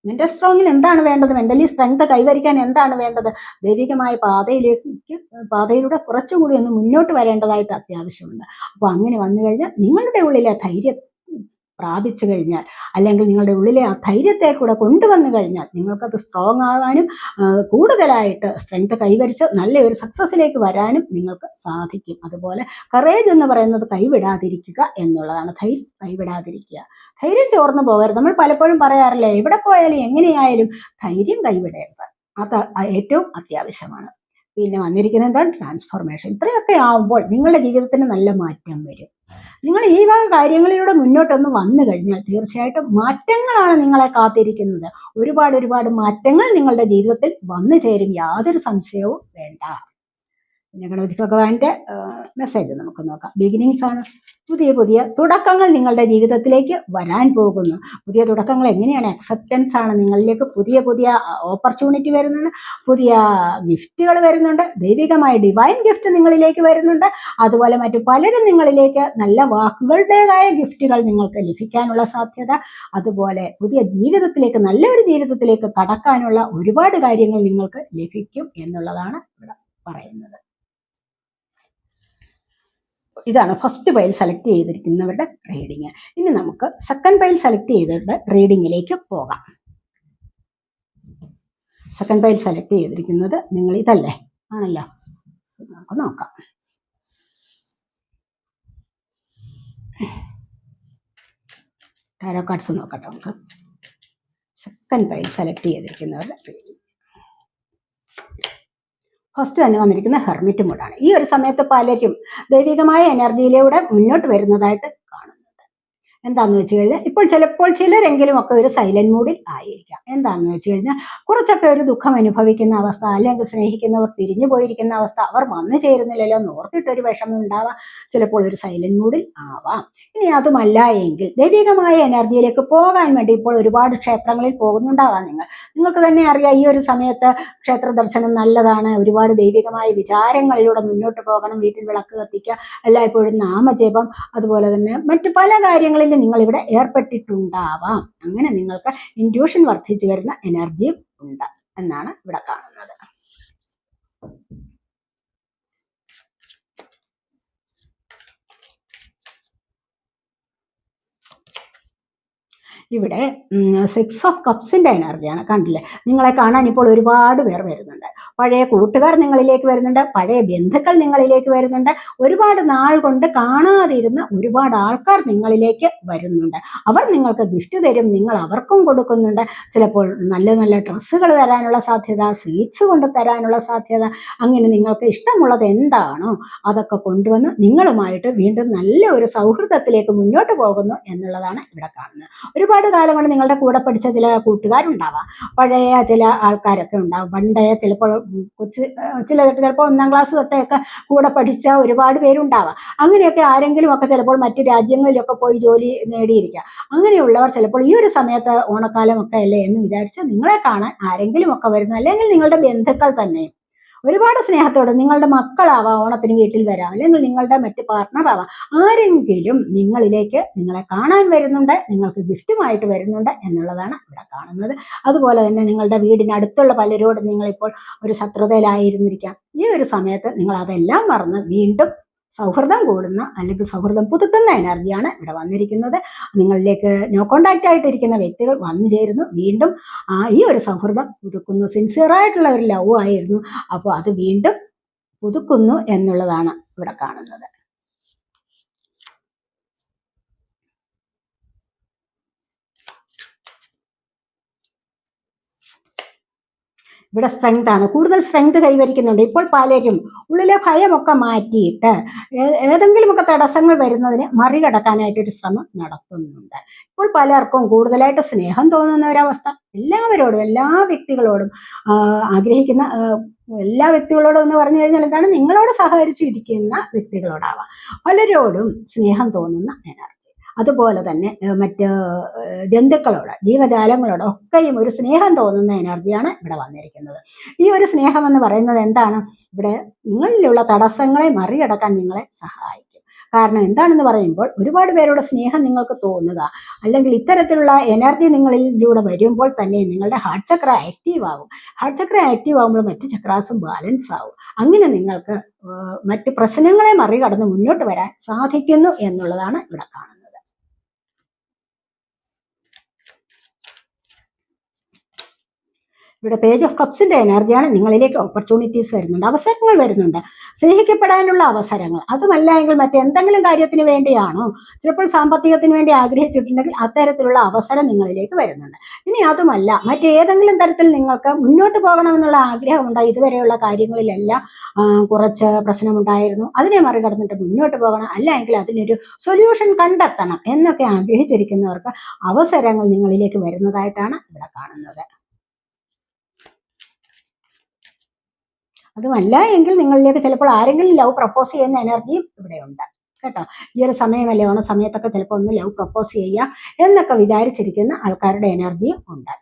മെൻ്റൽ സ്ട്രോങ്ങിന് എന്താണ് വേണ്ടത്? മെൻ്റലി സ്ട്രെങ്ത് കൈവരിക്കാൻ എന്താണ് വേണ്ടത്? ദൈവികമായ പാതയിലൂടെ കുറച്ചുകൂടി ഒന്ന് മുന്നോട്ട് വരേണ്ടതായിട്ട് അത്യാവശ്യമുണ്ട്. അപ്പോൾ അങ്ങനെ വന്നു കഴിഞ്ഞാൽ നിങ്ങളുടെ ഉള്ളിലെ ധൈര്യം പ്രാപിച്ചു കഴിഞ്ഞാൽ, അല്ലെങ്കിൽ നിങ്ങളുടെ ഉള്ളിലെ ആ ധൈര്യത്തെ കൂടെ കൊണ്ടുവന്നു കഴിഞ്ഞാൽ നിങ്ങൾക്കത് സ്ട്രോങ് ആകാനും കൂടുതലായിട്ട് സ്ട്രെങ്ത് കൈവരിച്ച് നല്ലൊരു സക്സസ്സിലേക്ക് വരാനും നിങ്ങൾക്ക് സാധിക്കും. അതുപോലെ കറേജ് എന്ന് പറയുന്നത് കൈവിടാതിരിക്കുക എന്നുള്ളതാണ്. ധൈര്യം കൈവിടാതിരിക്കുക, ധൈര്യം ചോർന്നു പോകരുത്. നമ്മൾ പലപ്പോഴും പറയാറില്ലേ, എവിടെ പോയാലും എങ്ങനെയായാലും ധൈര്യം കൈവിടരുത്. അത് ഏറ്റവും അത്യാവശ്യമാണ്. പിന്നെ വന്നിരിക്കുന്നത് എന്താണ്? ട്രാൻസ്ഫോർമേഷൻ. ഇത്രയൊക്കെ ആവുമ്പോൾ നിങ്ങളുടെ ജീവിതത്തിന് നല്ല മാറ്റം വരും. നിങ്ങൾ ഈ വക കാര്യങ്ങളിലൂടെ മുന്നോട്ടൊന്ന് വന്നു കഴിഞ്ഞാൽ തീർച്ചയായിട്ടും മാറ്റങ്ങളാണ് നിങ്ങളെ കാത്തിരിക്കുന്നത്. ഒരുപാട് മാറ്റങ്ങൾ നിങ്ങളുടെ ജീവിതത്തിൽ വന്നു ചേരും, യാതൊരു സംശയവും വേണ്ട. പിന്നെ ഗണപതി ഭഗവാന്റെ മെസ്സേജ് നമുക്ക് നോക്കാം. ബിഗിനിങ്സ് ആണ്. പുതിയ തുടക്കങ്ങൾ നിങ്ങളുടെ ജീവിതത്തിലേക്ക് വരാൻ പോകുന്നു. പുതിയ തുടക്കങ്ങൾ എങ്ങനെയാണ്? അക്സെപ്റ്റൻസ് ആണ്. നിങ്ങളിലേക്ക് പുതിയ ഓപ്പർച്യൂണിറ്റി വരുന്നുണ്ട്, പുതിയ ഗിഫ്റ്റുകൾ വരുന്നുണ്ട്, ദൈവികമായ ഡിവൈൻ ഗിഫ്റ്റ് നിങ്ങളിലേക്ക് വരുന്നുണ്ട്. അതുപോലെ മറ്റു പലരും നിങ്ങളിലേക്ക് നല്ല വാക്കുകളുടേതായ ഗിഫ്റ്റുകൾ നിങ്ങൾക്ക് ലഭിക്കാനുള്ള സാധ്യത, അതുപോലെ പുതിയ ജീവിതത്തിലേക്ക്, നല്ലൊരു ജീവിതത്തിലേക്ക് കടക്കാനുള്ള ഒരുപാട് കാര്യങ്ങൾ നിങ്ങൾക്ക് ലഭിക്കും എന്നുള്ളതാണ് ഇവിടെ പറയുന്നത്. ഇതാണ് ഫസ്റ്റ് പൈൽ സെലക്ട് ചെയ്തിരിക്കുന്നവരുടെ റീഡിങ്. ഇനി നമുക്ക് സെക്കൻഡ് പൈൽ സെലക്ട് ചെയ്തവരുടെ റീഡിങ്ങിലേക്ക് പോകാം. സെക്കൻഡ് പൈൽ സെലക്ട് ചെയ്തിരിക്കുന്നത് നിങ്ങൾ ഇതല്ലേ? ആണല്ലോ. നമുക്ക് നോക്കാം. ടാരോ കാർഡ്സ് നോക്കട്ടെ നമുക്ക്. സെക്കൻഡ് പൈൽ സെലക്ട് ചെയ്തിരിക്കുന്നവരുടെ റീഡിങ്. ഫസ്റ്റ് തന്നെ വന്നിരിക്കുന്ന ഹെർമിറ്റ് മോഡാണ്. ഈ ഒരു സമയത്ത് പലരും ദൈവികമായ എനർജിയിലൂടെ മുന്നോട്ട് വരുന്നതായിട്ട് കാണുന്നുണ്ട്. എന്താണെന്ന് വെച്ച് കഴിഞ്ഞാൽ ഇപ്പോൾ ചിലപ്പോൾ ചിലരെങ്കിലും ഒക്കെ ഒരു സൈലന്റ് മൂഡിൽ ആയിരിക്കാം. എന്താണെന്ന് വെച്ച് കഴിഞ്ഞാൽ കുറച്ചൊക്കെ ഒരു ദുഃഖം അനുഭവിക്കുന്ന അവസ്ഥ, അല്ലെങ്കിൽ സ്നേഹിക്കുന്നവർ പിരിഞ്ഞു പോയിരിക്കുന്ന അവസ്ഥ, അവർ വന്നു ചേരുന്നില്ലല്ലോ എന്ന് ഓർത്തിട്ടൊരു വിഷമം ഉണ്ടാവാം. ചിലപ്പോൾ ഒരു സൈലന്റ് മൂഡിൽ ആവാം. ഇനി അതുമല്ല എങ്കിൽ ദൈവികമായ എനർജിയിലേക്ക് പോകാൻ വേണ്ടി ഇപ്പോൾ ഒരുപാട് ക്ഷേത്രങ്ങളിൽ പോകുന്നുണ്ടാവാം. നിങ്ങൾക്ക് തന്നെ അറിയാം, ഈ ഒരു സമയത്ത് ക്ഷേത്ര ദർശനം നല്ലതാണ്. ഒരുപാട് ദൈവികമായ വിചാരങ്ങളിലൂടെ മുന്നോട്ട് പോകണം. വീട്ടിൽ വിളക്ക് കത്തിക്കുക, എല്ലായ്പ്പോഴും നാമജപം, അതുപോലെ തന്നെ മറ്റു പല കാര്യങ്ങളിൽ നിങ്ങൾ ഇവിടെ ഏർപ്പെട്ടിട്ടുണ്ടാവാം. അങ്ങനെ നിങ്ങൾക്ക് ഇൻറ്റ്യൂഷൻ വർദ്ധിച്ചു വരുന്ന എനർജിയും ഉണ്ട് എന്നാണ് ഇവിടെ കാണുന്നത്. ഇവിടെ 6 ഓഫ് കപ്സിന്റെ എനർജിയാണ്. കണ്ടില്ലേ, നിങ്ങളെ കാണാൻ ഇപ്പോൾ ഒരുപാട് പേർ വരുന്നുണ്ട്. പഴയ കൂട്ടുകാർ നിങ്ങളിലേക്ക് വരുന്നുണ്ട്, പഴയ ബന്ധുക്കൾ നിങ്ങളിലേക്ക് വരുന്നുണ്ട്, ഒരുപാട് നാൾ കൊണ്ട് കാണാതിരുന്ന ഒരുപാട് ആൾക്കാർ നിങ്ങളിലേക്ക് വരുന്നുണ്ട്. അവർ നിങ്ങൾക്ക് ഗിഫ്റ്റ് തരും, നിങ്ങൾ അവർക്കും കൊടുക്കുന്നുണ്ട്. ചിലപ്പോൾ നല്ല നല്ല ഡ്രസ്സുകൾ തരാനുള്ള സാധ്യത, സ്വീറ്റ്സ് കൊണ്ട് തരാനുള്ള സാധ്യത. അങ്ങനെ നിങ്ങൾക്ക് ഇഷ്ടമുള്ളത് എന്താണോ അതൊക്കെ കൊണ്ടുവന്ന് നിങ്ങളുമായിട്ട് വീണ്ടും നല്ല ഒരു സൗഹൃദത്തിലേക്ക് മുന്നോട്ട് പോകുന്നു എന്നുള്ളതാണ് ഇവിടെ കാണുന്നത്. ഒരുപാട് കാലം കൊണ്ട് നിങ്ങളുടെ കൂടെ പഠിച്ച ചില കൂട്ടുകാരുണ്ടാവാം, പഴയ ചില ആൾക്കാരൊക്കെ ഉണ്ടാവും. പണ്ടേ ചിലപ്പോൾ ചിലപ്പോൾ 1-ാം ക്ലാസ് തൊട്ടൊക്കെ കൂടെ പഠിച്ച ഒരുപാട് പേരുണ്ടാവാം. അങ്ങനെയൊക്കെ ആരെങ്കിലും ഒക്കെ ചിലപ്പോൾ മറ്റു രാജ്യങ്ങളിലൊക്കെ പോയി ജോലി നേടിയിരിക്കുക. അങ്ങനെയുള്ളവർ ചിലപ്പോൾ ഈ ഒരു സമയത്ത് ഓണക്കാലം ഒക്കെ അല്ലേ എന്ന് വിചാരിച്ച് നിങ്ങളെ കാണാൻ ആരെങ്കിലും ഒക്കെ വരുന്നു, അല്ലെങ്കിൽ നിങ്ങളുടെ ബന്ധുക്കൾ തന്നെ ഒരുപാട് സ്നേഹത്തോടെ, നിങ്ങളുടെ മക്കളാവാം ഓണത്തിന് വീട്ടിൽ വരാം, അല്ലെങ്കിൽ നിങ്ങളുടെ മറ്റ് പാർട്ട്ണറാവാം, ആരെങ്കിലും നിങ്ങളെ കാണാൻ വരുന്നുണ്ട്, നിങ്ങൾക്ക് ഗിഫ്റ്റുമായിട്ട് വരുന്നുണ്ട് എന്നുള്ളതാണ് ഇവിടെ കാണുന്നത്. അതുപോലെ തന്നെ നിങ്ങളുടെ വീടിനടുത്തുള്ള പലരോടും നിങ്ങളിപ്പോൾ ഒരു ശത്രുതയിലായിരുന്നിരിക്കാം. ഈ ഒരു സമയത്ത് നിങ്ങൾ അതെല്ലാം മറന്ന് വീണ്ടും സൗഹൃദം കൂടുന്ന, അല്ലെങ്കിൽ സൗഹൃദം പുതുക്കുന്ന എനർജിയാണ് ഇവിടെ വന്നിരിക്കുന്നത്. നിങ്ങളിലേക്ക് നോ കോണ്ടാക്റ്റ് ആയിട്ടിരിക്കുന്ന വ്യക്തികൾ വന്നു ചേരുന്നു, വീണ്ടും ഈ ഒരു സൗഹൃദം പുതുക്കുന്നു. സിൻസിയറായിട്ടുള്ള ഒരു ലവ് ആയിരുന്നു, അപ്പോൾ അത് വീണ്ടും പുതുക്കുന്നു എന്നുള്ളതാണ് ഇവിടെ കാണുന്നത്. ഇവിടെ സ്ട്രെങ്ത് ആണ്, കൂടുതൽ സ്ട്രെങ്ത് കൈവരിക്കുന്നുണ്ട്. ഇപ്പോൾ പലരും ഉള്ളിലെ ഭയമൊക്കെ മാറ്റിയിട്ട് ഏതെങ്കിലുമൊക്കെ തടസ്സങ്ങൾ വരുന്നതിന് മറികടക്കാനായിട്ടൊരു ശ്രമം നടത്തുന്നുണ്ട്. ഇപ്പോൾ പലർക്കും കൂടുതലായിട്ട് സ്നേഹം തോന്നുന്ന ഒരവസ്ഥ, എല്ലാവരോടും, എല്ലാ വ്യക്തികളോടും ആഗ്രഹിക്കുന്ന എല്ലാ വ്യക്തികളോടും എന്ന് പറഞ്ഞു കഴിഞ്ഞാൽ എന്താണ്, നിങ്ങളോട് സഹകരിച്ചിരിക്കുന്ന വ്യക്തികളോടാവാം, പലരോടും സ്നേഹം തോന്നുന്ന എനർജി. അതുപോലെ തന്നെ മറ്റ് ജന്തുക്കളോട്, ജീവജാലങ്ങളോട് ഒക്കെയും ഒരു സ്നേഹം തോന്നുന്ന എനർജിയാണ് ഇവിടെ വന്നിരിക്കുന്നത്. ഈ ഒരു സ്നേഹം എന്ന് പറയുന്നത് എന്താണ്, ഇവിടെ നിങ്ങളിലുള്ള തടസ്സങ്ങളെ മറികടക്കാൻ നിങ്ങളെ സഹായിക്കും. കാരണം എന്താണെന്ന് പറയുമ്പോൾ, ഒരുപാട് പേരുടെ സ്നേഹം നിങ്ങൾക്ക് തോന്നുക, അല്ലെങ്കിൽ ഇത്തരത്തിലുള്ള എനർജി നിങ്ങളിലൂടെ വരുമ്പോൾ തന്നെ നിങ്ങളുടെ ഹാർട്ട് ചക്ര ആക്റ്റീവ് ആകും. ഹാർട്ട് ചക്ര ആക്റ്റീവ് ആകുമ്പോൾ മറ്റ് ചക്രാസും ബാലൻസ് ആവും. അങ്ങനെ നിങ്ങൾക്ക് മറ്റ് പ്രശ്നങ്ങളെ മറികടന്ന് മുന്നോട്ട് വരാൻ സാധിക്കുന്നു എന്നുള്ളതാണ് ഇവിടെ കാണുന്നത്. ഇവിടെ പേജ് ഓഫ് കപ്സിന്റെ എനർജിയാണ്. നിങ്ങളിലേക്ക് ഓപ്പർച്യൂണിറ്റീസ് വരുന്നുണ്ട്, അവസരങ്ങൾ വരുന്നുണ്ട്, സ്നേഹിക്കപ്പെടാനുള്ള അവസരങ്ങൾ. അതുമല്ല എങ്കിൽ മറ്റെന്തെങ്കിലും കാര്യത്തിന് വേണ്ടിയാണോ, ചിലപ്പോൾ സാമ്പത്തികത്തിന് വേണ്ടി ആഗ്രഹിച്ചിട്ടുണ്ടെങ്കിൽ അത്തരത്തിലുള്ള അവസരം നിങ്ങളിലേക്ക് വരുന്നുണ്ട്. ഇനി അതുമല്ല, മറ്റേതെങ്കിലും തരത്തിൽ നിങ്ങൾക്ക് മുന്നോട്ട് പോകണമെന്നുള്ള ആഗ്രഹമുണ്ടായി, ഇതുവരെയുള്ള കാര്യങ്ങളിലെല്ലാം കുറച്ച് പ്രശ്നമുണ്ടായിരുന്നു, അതിനെ മറികടന്നിട്ട് മുന്നോട്ട് പോകണം, അല്ല എങ്കിൽ അതിനൊരു സൊല്യൂഷൻ കണ്ടെത്തണം എന്നൊക്കെ ആഗ്രഹിച്ചിരിക്കുന്നവർക്ക് അവസരങ്ങൾ നിങ്ങളിലേക്ക് വരുന്നതായിട്ടാണ് ഇവിടെ കാണുന്നത്. അതുമല്ല എങ്കിൽ നിങ്ങളിലേക്ക് ചിലപ്പോൾ ആരെങ്കിലും ലവ് പ്രപ്പോസ് ചെയ്യുന്ന എനർജിയും ഇവിടെയുണ്ട് കേട്ടോ. ഈ ഒരു സമയമല്ലേ, ഓണ സമയത്തൊക്കെ ചിലപ്പോൾ ഒന്ന് ലവ് പ്രപ്പോസ് ചെയ്യാം എന്നൊക്കെ വിചാരിച്ചിരിക്കുന്ന ആൾക്കാരുടെ എനർജിയും ഉണ്ട്.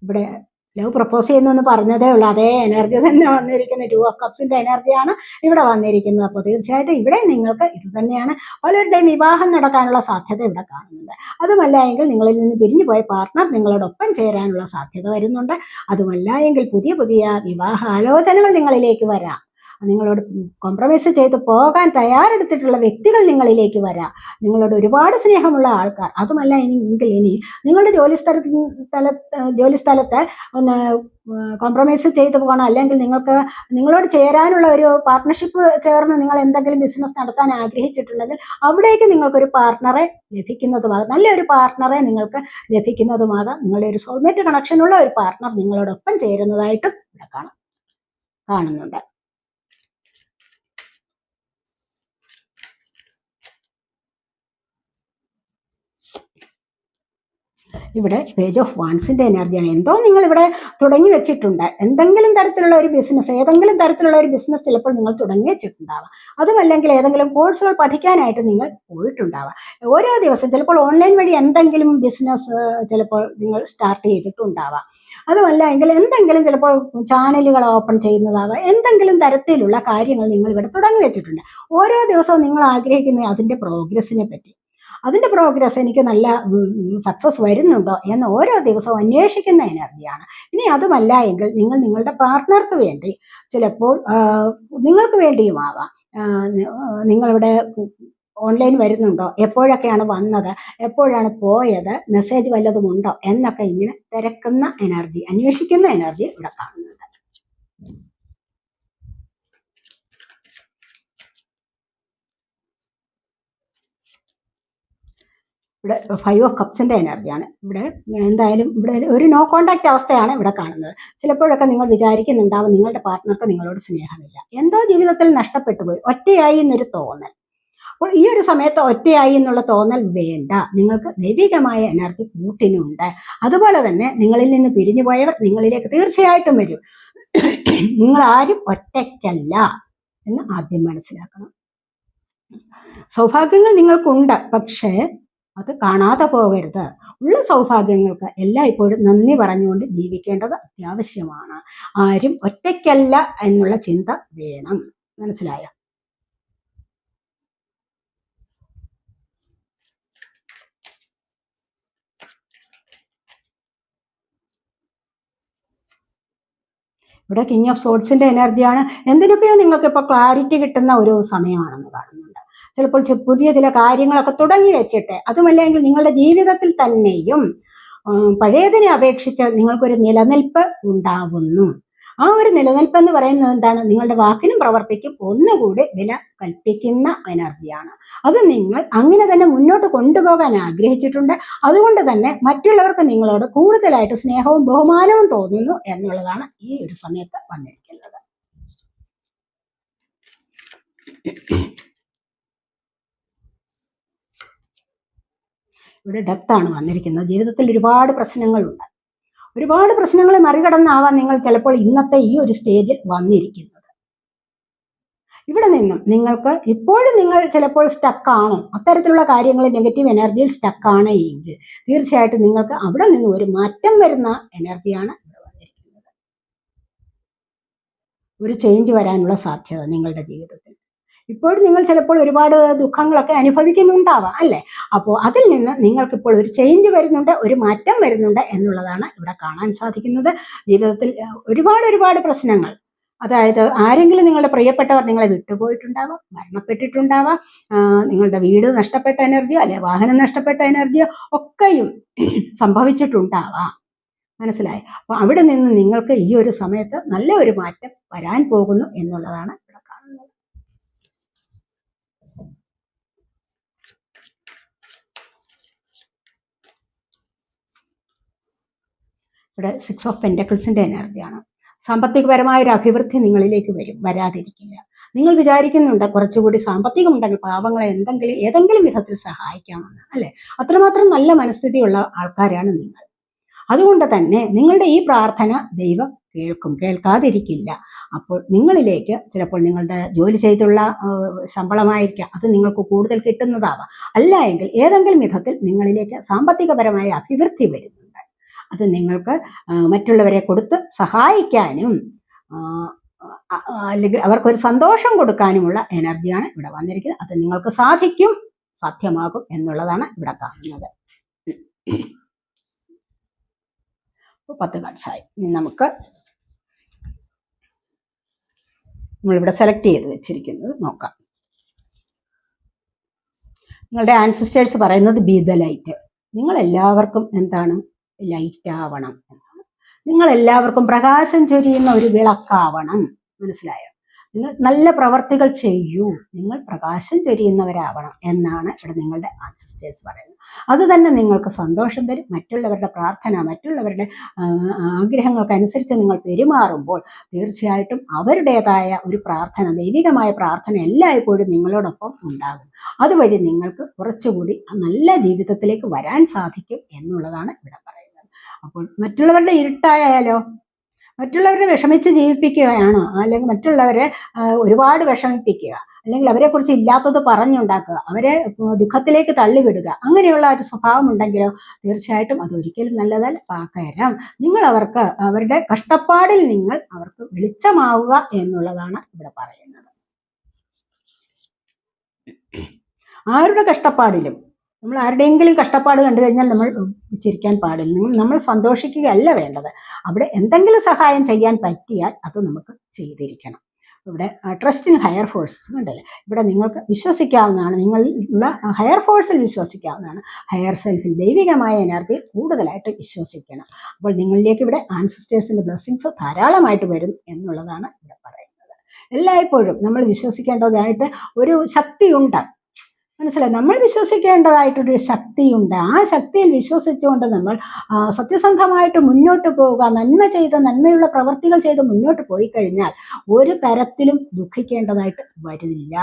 ഇവിടെ ലവ് പ്രപ്പോസ് ചെയ്യുന്നു പറഞ്ഞതേ ഉള്ളൂ, അതേ എനർജി തന്നെ വന്നിരിക്കുന്ന 2 ഓഫ് കപ്സിന്റെ എനർജിയാണ് ഇവിടെ വന്നിരിക്കുന്നത്. അപ്പോൾ തീർച്ചയായിട്ടും ഇവിടെ നിങ്ങൾക്ക് ഇത് തന്നെയാണ്, പലരുടെയും വിവാഹം നടക്കാനുള്ള സാധ്യത ഇവിടെ കാണുന്നുണ്ട്. അതുമല്ല എങ്കിൽ നിങ്ങളിൽ നിന്ന് പിരിഞ്ഞു പോയ പാർട്ട്ണർ നിങ്ങളോടൊപ്പം ചേരാനുള്ള സാധ്യത വരുന്നുണ്ട്. അതുമല്ല എങ്കിൽ പുതിയ പുതിയ വിവാഹ ആലോചനകൾ നിങ്ങളിലേക്ക് വരാം. നിങ്ങളോട് കോംപ്രമൈസ് ചെയ്ത് പോകാൻ തയ്യാറെടുത്തിട്ടുള്ള വ്യക്തികൾ നിങ്ങളിലേക്ക് വരാം. നിങ്ങളോട് ഒരുപാട് സ്നേഹമുള്ള ആൾക്കാർ. അതുമല്ല എങ്കിൽ ഇനി നിങ്ങളുടെ ജോലിസ്ഥലത്ത് ഒന്ന് കോംപ്രമൈസ് ചെയ്തു പോകണം, അല്ലെങ്കിൽ നിങ്ങളോട് ചേരാനുള്ള ഒരു പാർട്ട്ണർഷിപ്പ് ചേർന്ന് നിങ്ങൾ എന്തെങ്കിലും ബിസിനസ് നടത്താൻ ആഗ്രഹിച്ചിട്ടുണ്ടെങ്കിൽ അവിടേക്ക് നിങ്ങൾക്കൊരു പാർട്ട്ണറെ ലഭിക്കുന്നതുമാകാം, നല്ലൊരു പാർട്ട്ണറെ നിങ്ങൾക്ക് ലഭിക്കുന്നതുമാകാം. നിങ്ങളുടെ ഒരു സോൾമേറ്റ് കണക്ഷനുള്ള ഒരു പാർട്ട്ണർ നിങ്ങളോടൊപ്പം ചേരുന്നതായിട്ടും ഇവിടെ കാണുന്നുണ്ട്. ഇവിടെ പേജ് ഓഫ് വാൺസിന്റെ എനർജിയാണ്. എന്തോ നിങ്ങൾ ഇവിടെ തുടങ്ങി വെച്ചിട്ടുണ്ട്, എന്തെങ്കിലും തരത്തിലുള്ള ഒരു ബിസിനസ്, ഏതെങ്കിലും തരത്തിലുള്ള ഒരു ബിസിനസ് ചിലപ്പോൾ നിങ്ങൾ തുടങ്ങി വെച്ചിട്ടുണ്ടാവാം. അതുമല്ലെങ്കിൽ ഏതെങ്കിലും കോഴ്സുകൾ പഠിക്കാനായിട്ട് നിങ്ങൾ പോയിട്ടുണ്ടാവാം. ഓരോ ദിവസം ചിലപ്പോൾ ഓൺലൈൻ വഴി എന്തെങ്കിലും ബിസിനസ് ചിലപ്പോൾ നിങ്ങൾ സ്റ്റാർട്ട് ചെയ്തിട്ടുണ്ടാവാം. അതുമല്ല എങ്കിൽ എന്തെങ്കിലും ചിലപ്പോൾ ചാനലുകൾ ഓപ്പൺ ചെയ്യുന്നതാവാം. എന്തെങ്കിലും തരത്തിലുള്ള കാര്യങ്ങൾ നിങ്ങൾ ഇവിടെ തുടങ്ങി വെച്ചിട്ടുണ്ട്. ഓരോ ദിവസവും നിങ്ങൾ ആഗ്രഹിക്കുന്ന അതിൻ്റെ പ്രോഗ്രസ്സിനെ പറ്റി, അതിൻ്റെ പ്രോഗ്രസ് എനിക്ക് നല്ല സക്സസ് വരുന്നുണ്ടോ എന്ന് ഓരോ ദിവസവും അന്വേഷിക്കുന്ന എനർജിയാണ്. ഇനി അതുമല്ല എങ്കിൽ നിങ്ങൾ നിങ്ങളുടെ പാർട്ട്ണർക്ക് വേണ്ടി ചിലപ്പോൾ നിങ്ങൾക്ക് വേണ്ടിയുമാവാം നിങ്ങളിവിടെ ഓൺലൈൻ വരുന്നുണ്ടോ, എപ്പോഴൊക്കെയാണ് വന്നത്, എപ്പോഴാണ് പോയത്, മെസ്സേജ് വല്ലതുമുണ്ടോ എന്നൊക്കെ ഇങ്ങനെ തിരക്കുന്ന എനർജി, അന്വേഷിക്കുന്ന എനർജി ഇവിടെ കാണുന്നുണ്ട്. ഇവിടെ 5 ഓഫ് കപ്സിൻ്റെ എനർജിയാണ്. ഇവിടെ എന്തായാലും ഇവിടെ ഒരു നോ കോണ്ടാക്ട് അവസ്ഥയാണ് ഇവിടെ കാണുന്നത്. ചിലപ്പോഴൊക്കെ നിങ്ങൾ വിചാരിക്കുന്നുണ്ടാവും നിങ്ങളുടെ പാർട്ട്ണർക്ക് നിങ്ങളോട് സ്നേഹമില്ല, എന്തോ ജീവിതത്തിൽ നഷ്ടപ്പെട്ടു പോയി, ഒറ്റയായി എന്നൊരു തോന്നൽ. അപ്പോൾ ഈ ഒരു സമയത്ത് ഒറ്റയായി എന്നുള്ള തോന്നൽ വേണ്ട. നിങ്ങൾക്ക് ദൈവികമായ എനർജി കൂട്ടിനുണ്ട്. അതുപോലെ തന്നെ നിങ്ങളിൽ നിന്ന് പിരിഞ്ഞു പോയവർ നിങ്ങളിലേക്ക് തീർച്ചയായിട്ടും വരും. നിങ്ങൾ ആരും ഒറ്റയ്ക്കല്ല എന്ന് ആദ്യം മനസ്സിലാക്കണം. സൗഭാഗ്യങ്ങൾ നിങ്ങൾക്കുണ്ട്, പക്ഷേ അത് കാണാതെ പോകരുത്. ഉള്ള സൗഭാഗ്യങ്ങൾക്ക് എല്ലായ്പ്പോഴും നന്ദി പറഞ്ഞുകൊണ്ട് ജീവിക്കേണ്ടത് അത്യാവശ്യമാണ്. ആരും ഒറ്റയ്ക്കല്ല എന്നുള്ള ചിന്ത വേണം. മനസ്സിലായോ? ഇവിടെ കിങ് ഓഫ് സോഡ്സിന്റെ എനർജിയാണ്. എന്തിനൊക്കെയോ നിങ്ങൾക്ക് ഇപ്പോൾ ക്ലാരിറ്റി കിട്ടുന്ന ഒരു സമയമാണെന്ന് കാണുന്നുണ്ട്. ചിലപ്പോൾ പുതിയ ചില കാര്യങ്ങളൊക്കെ തുടങ്ങി വെച്ചിട്ട്, അതുമല്ലെങ്കിൽ നിങ്ങളുടെ ജീവിതത്തിൽ തന്നെയും പഴയതിനെ അപേക്ഷിച്ച് നിങ്ങൾക്കൊരു നിലനിൽപ്പ് ഉണ്ടാവുന്നു. ആ ഒരു നിലനിൽപ്പ് എന്ന് പറയുന്നത് എന്താണ്? നിങ്ങളുടെ വാക്കിനും പ്രവർത്തിക്കും ഒന്നുകൂടി വില കൽപ്പിക്കുന്ന എനർജിയാണ്. അത് നിങ്ങൾ അങ്ങനെ തന്നെ മുന്നോട്ട് കൊണ്ടുപോകാൻ ആഗ്രഹിച്ചിട്ടുണ്ട്. അതുകൊണ്ട് തന്നെ മറ്റുള്ളവർക്ക് നിങ്ങളോട് കൂടുതലായിട്ട് സ്നേഹവും ബഹുമാനവും തോന്നുന്നു എന്നുള്ളതാണ് ഈ ഒരു സമയത്ത് വന്നിരിക്കുന്നത്. ഇവിടെ ഡെത്താണ് വന്നിരിക്കുന്നത്. ജീവിതത്തിൽ ഒരുപാട് പ്രശ്നങ്ങളുണ്ട്. ഒരുപാട് പ്രശ്നങ്ങളെ മറികടന്നാവാം നിങ്ങൾ ചിലപ്പോൾ ഇന്നത്തെ ഈ ഒരു സ്റ്റേജിൽ വന്നിരിക്കുന്നത്. ഇവിടെ നിന്നും നിങ്ങൾക്ക് ഇപ്പോഴും നിങ്ങൾ ചിലപ്പോൾ സ്റ്റക്കാണോ, അത്തരത്തിലുള്ള കാര്യങ്ങൾ നെഗറ്റീവ് എനർജിയിൽ സ്റ്റക്കാണ് എങ്കിൽ തീർച്ചയായിട്ടും നിങ്ങൾക്ക് അവിടെ നിന്ന് ഒരു മാറ്റം വരുന്ന എനർജിയാണ് ഇവിടെ വന്നിരിക്കുന്നത്. ഒരു ചേഞ്ച് വരാനുള്ള സാധ്യത നിങ്ങളുടെ ജീവിതത്തിൽ. ഇപ്പോഴും നിങ്ങൾ ചിലപ്പോൾ ഒരുപാട് ദുഃഖങ്ങളൊക്കെ അനുഭവിക്കുന്നുണ്ടാവാം അല്ലേ? അപ്പോൾ അതിൽ നിന്ന് നിങ്ങൾക്കിപ്പോൾ ഒരു ചേഞ്ച് വരുന്നുണ്ട്, ഒരു മാറ്റം വരുന്നുണ്ട് എന്നുള്ളതാണ് ഇവിടെ കാണാൻ സാധിക്കുന്നത്. ജീവിതത്തിൽ ഒരുപാട് പ്രശ്നങ്ങൾ, അതായത് ആരെങ്കിലും നിങ്ങളുടെ പ്രിയപ്പെട്ടവർ നിങ്ങളെ വിട്ടുപോയിട്ടുണ്ടാവാം, മരണപ്പെട്ടിട്ടുണ്ടാവാം, നിങ്ങളുടെ വീട് നഷ്ടപ്പെട്ട എനർജിയോ അല്ലെ വാഹനം നഷ്ടപ്പെട്ട എനർജിയോ ഒക്കെയും സംഭവിച്ചിട്ടുണ്ടാവാം. മനസ്സിലായി? അപ്പോൾ അവിടെ നിന്ന് നിങ്ങൾക്ക് ഈ ഒരു സമയത്ത് നല്ല ഒരു മാറ്റം വരാൻ പോകുന്നു എന്നുള്ളതാണ് ഇവിടെ കാണുന്നത്. ഇവിടെ 6 ഓഫ് പെന്റക്കിൾസിന്റെ എനർജിയാണ്. സാമ്പത്തികപരമായ ഒരു അഭിവൃദ്ധി നിങ്ങളിലേക്ക് വരാതിരിക്കില്ല. നിങ്ങൾ വിചാരിക്കുന്നുണ്ട് കുറച്ചുകൂടി സാമ്പത്തികം ഉണ്ടെങ്കിൽ പാവങ്ങളെ ഏതെങ്കിലും വിധത്തിൽ സഹായിക്കാമെന്ന്, അല്ലേ? അത്രമാത്രം നല്ല മനസ്ഥിതിയുള്ള ആൾക്കാരാണ് നിങ്ങൾ. അതുകൊണ്ട് തന്നെ നിങ്ങളുടെ ഈ പ്രാർത്ഥന ദൈവം കേൾക്കാതിരിക്കില്ല. അപ്പോൾ നിങ്ങളിലേക്ക് ചിലപ്പോൾ നിങ്ങളുടെ ജോലി ചെയ്തുള്ള ശമ്പളമായിരിക്കാം, അത് നിങ്ങൾക്ക് കൂടുതൽ കിട്ടുന്നതാവാം. അല്ല എങ്കിൽ ഏതെങ്കിലും വിധത്തിൽ നിങ്ങളിലേക്ക് സാമ്പത്തികപരമായ അഭിവൃദ്ധി വരുന്നുണ്ട്. അത് നിങ്ങൾക്ക് മറ്റുള്ളവരെ കൊടുത്ത് സഹായിക്കാനും അല്ലെങ്കിൽ അവർക്കൊരു സന്തോഷം കൊടുക്കാനുമുള്ള എനർജിയാണ് ഇവിടെ വന്നിരിക്കുന്നത്. അത് നിങ്ങൾക്ക് സാധ്യമാകും എന്നുള്ളതാണ് ഇവിടെ കാണുന്നത്. 10 കാർഡ്സായി. ഇനി നമ്മളിവിടെ സെലക്ട് ചെയ്ത് വെച്ചിരിക്കുന്നത് നോക്കാം. നിങ്ങളുടെ ആൻസിസ്റ്റേഴ്സ് പറയുന്നത് ബി ദ ലൈറ്റ്. നിങ്ങളെല്ലാവർക്കും എന്താണ്? ലൈറ്റ് ആവണം എന്നാണ്. നിങ്ങളെല്ലാവർക്കും പ്രകാശം ചൊരിയുന്ന ഒരു വിളക്കാവണം. മനസ്സിലായോ? നിങ്ങൾ നല്ല പ്രവർത്തികൾ ചെയ്യൂ, നിങ്ങൾ പ്രകാശം ചൊരിയുന്നവരാവണം എന്നാണ് ഇവിടെ നിങ്ങളുടെ ആൻസിസ്റ്റേഴ്സ് പറയുന്നത്. അത് തന്നെ നിങ്ങൾക്ക് സന്തോഷം തരും. മറ്റുള്ളവരുടെ പ്രാർത്ഥന, മറ്റുള്ളവരുടെ ആഗ്രഹങ്ങൾക്കനുസരിച്ച് നിങ്ങൾ പെരുമാറുമ്പോൾ തീർച്ചയായിട്ടും അവരുടേതായ ഒരു പ്രാർത്ഥന, ദൈവികമായ പ്രാർത്ഥന എല്ലായ്പ്പോഴും നിങ്ങളോടൊപ്പം ഉണ്ടാകും. അതുവഴി നിങ്ങൾക്ക് കുറച്ചുകൂടി നല്ല ജീവിതത്തിലേക്ക് വരാൻ സാധിക്കും എന്നുള്ളതാണ് ഇവിടെ പറയുന്നത്. അപ്പോൾ മറ്റുള്ളവരുടെ ഇരുട്ടായാലോ, മറ്റുള്ളവരെ വിഷമിച്ച് ജീവിപ്പിക്കുകയാണോ, അല്ലെങ്കിൽ മറ്റുള്ളവരെ ഒരുപാട് വിഷമിപ്പിക്കുക, അല്ലെങ്കിൽ അവരെക്കുറിച്ച് ഇല്ലാത്തത് പറഞ്ഞുണ്ടാക്കുക, അവരെ ദുഃഖത്തിലേക്ക് തള്ളിവിടുക, അങ്ങനെയുള്ള ഒരു സ്വഭാവം ഉണ്ടെങ്കിലോ തീർച്ചയായിട്ടും അതൊരിക്കലും നല്ലതല്ല. പകരം നിങ്ങൾ അവരുടെ കഷ്ടപ്പാടിൽ നിങ്ങൾ അവർക്ക് വെളിച്ചമാവുക എന്നുള്ളതാണ് ഇവിടെ പറയുന്നത്. ആരുടെ കഷ്ടപ്പാടിലും, നമ്മൾ ആരുടെയെങ്കിലും കഷ്ടപ്പാട് കണ്ടു കഴിഞ്ഞാൽ നമ്മൾ ചിരിക്കാൻ പാടില്ല. നമ്മൾ സന്തോഷിക്കുകയല്ല വേണ്ടത്. അവിടെ എന്തെങ്കിലും സഹായം ചെയ്യാൻ പറ്റിയാൽ അത് നമുക്ക് ചെയ്തിരിക്കണം. ഇവിടെ ട്രസ്റ്റ് ഇൻ ഹയർ ഫോഴ്സസ് ഉണ്ടല്ലേ, ഇവിടെ നിങ്ങൾക്ക് വിശ്വസിക്കാവുന്നതാണ്, നിങ്ങളുള്ള ഹയർ ഫോഴ്സിൽ വിശ്വസിക്കാവുന്നതാണ്. ഹയർ സെൽഫിൽ, ദൈവികമായ എനർജിയിൽ കൂടുതലായിട്ട് വിശ്വസിക്കണം. അപ്പോൾ നിങ്ങളിലേക്ക് ഇവിടെ ആൻസിസ്റ്റേഴ്സിൻ്റെ ബ്ലെസ്സിങ്സ് ധാരാളമായിട്ട് വരും എന്നുള്ളതാണ് ഇവിടെ പറയുന്നത്. എല്ലായ്പ്പോഴും നമ്മൾ വിശ്വസിക്കേണ്ടതായിട്ട് ഒരു ശക്തിയുണ്ട്, മനസ്സിലായി. നമ്മൾ വിശ്വസിക്കേണ്ടതായിട്ടൊരു ശക്തിയുണ്ട്. ആ ശക്തിയിൽ വിശ്വസിച്ചുകൊണ്ട് നമ്മൾ സത്യസന്ധമായിട്ട് മുന്നോട്ട് പോവുക, നന്മയുള്ള പ്രവർത്തികൾ ചെയ്ത് മുന്നോട്ട് പോയി കഴിഞ്ഞാൽ ഒരു തരത്തിലും ദുഃഖിക്കേണ്ടതായിട്ട് വരില്ല.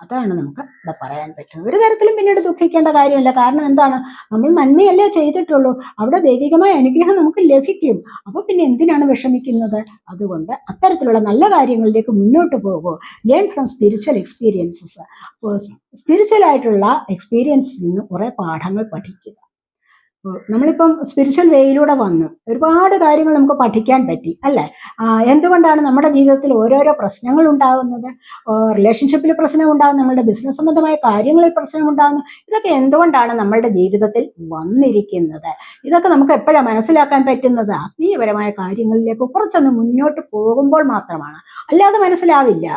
അതാണ് നമുക്ക് ഇവിടെ പറയാൻ പറ്റുന്നത്. ഒരു തരത്തിലും പിന്നീട് ദുഃഖിക്കേണ്ട കാര്യമില്ല. കാരണം എന്താണ്, നമ്മൾ നന്മയല്ലേ ചെയ്തിട്ടുള്ളൂ, അവിടെ ദൈവികമായ അനുഗ്രഹം നമുക്ക് ലഭിക്കും. അപ്പോൾ പിന്നെ എന്തിനാണ് വിഷമിക്കുന്നത്? അതുകൊണ്ട് അത്തരത്തിലുള്ള നല്ല കാര്യങ്ങളിലേക്ക് മുന്നോട്ട് പോകുമോ. Learn from spiritual experiences. Spiritual ആയിട്ടുള്ള എക്സ്പീരിയൻസിൽ നിന്ന് കുറേ പാഠങ്ങൾ പഠിക്കുക. നമ്മളിപ്പം സ്പിരിച്വൽ വേയിലൂടെ വന്നു ഒരുപാട് കാര്യങ്ങൾ നമുക്ക് പഠിക്കാൻ പറ്റി അല്ലേ. എന്തുകൊണ്ടാണ് നമ്മുടെ ജീവിതത്തിൽ ഓരോരോ പ്രശ്നങ്ങൾ ഉണ്ടാകുന്നത്? റിലേഷൻഷിപ്പിൽ പ്രശ്നം ഉണ്ടാകുന്നു, നമ്മളുടെ ബിസിനസ് സംബന്ധമായ കാര്യങ്ങളിൽ പ്രശ്നം ഉണ്ടാകുന്നു. ഇതൊക്കെ എന്തുകൊണ്ടാണ് നമ്മളുടെ ജീവിതത്തിൽ വന്നിരിക്കുന്നത്? ഇതൊക്കെ നമുക്ക് എപ്പോഴാണ് മനസ്സിലാക്കാൻ പറ്റുന്നത്? ആത്മീയപരമായ കാര്യങ്ങളിലേക്ക് കുറച്ചൊന്ന് മുന്നോട്ട് പോകുമ്പോൾ മാത്രമാണ്, അല്ലാതെ മനസ്സിലാവില്ല.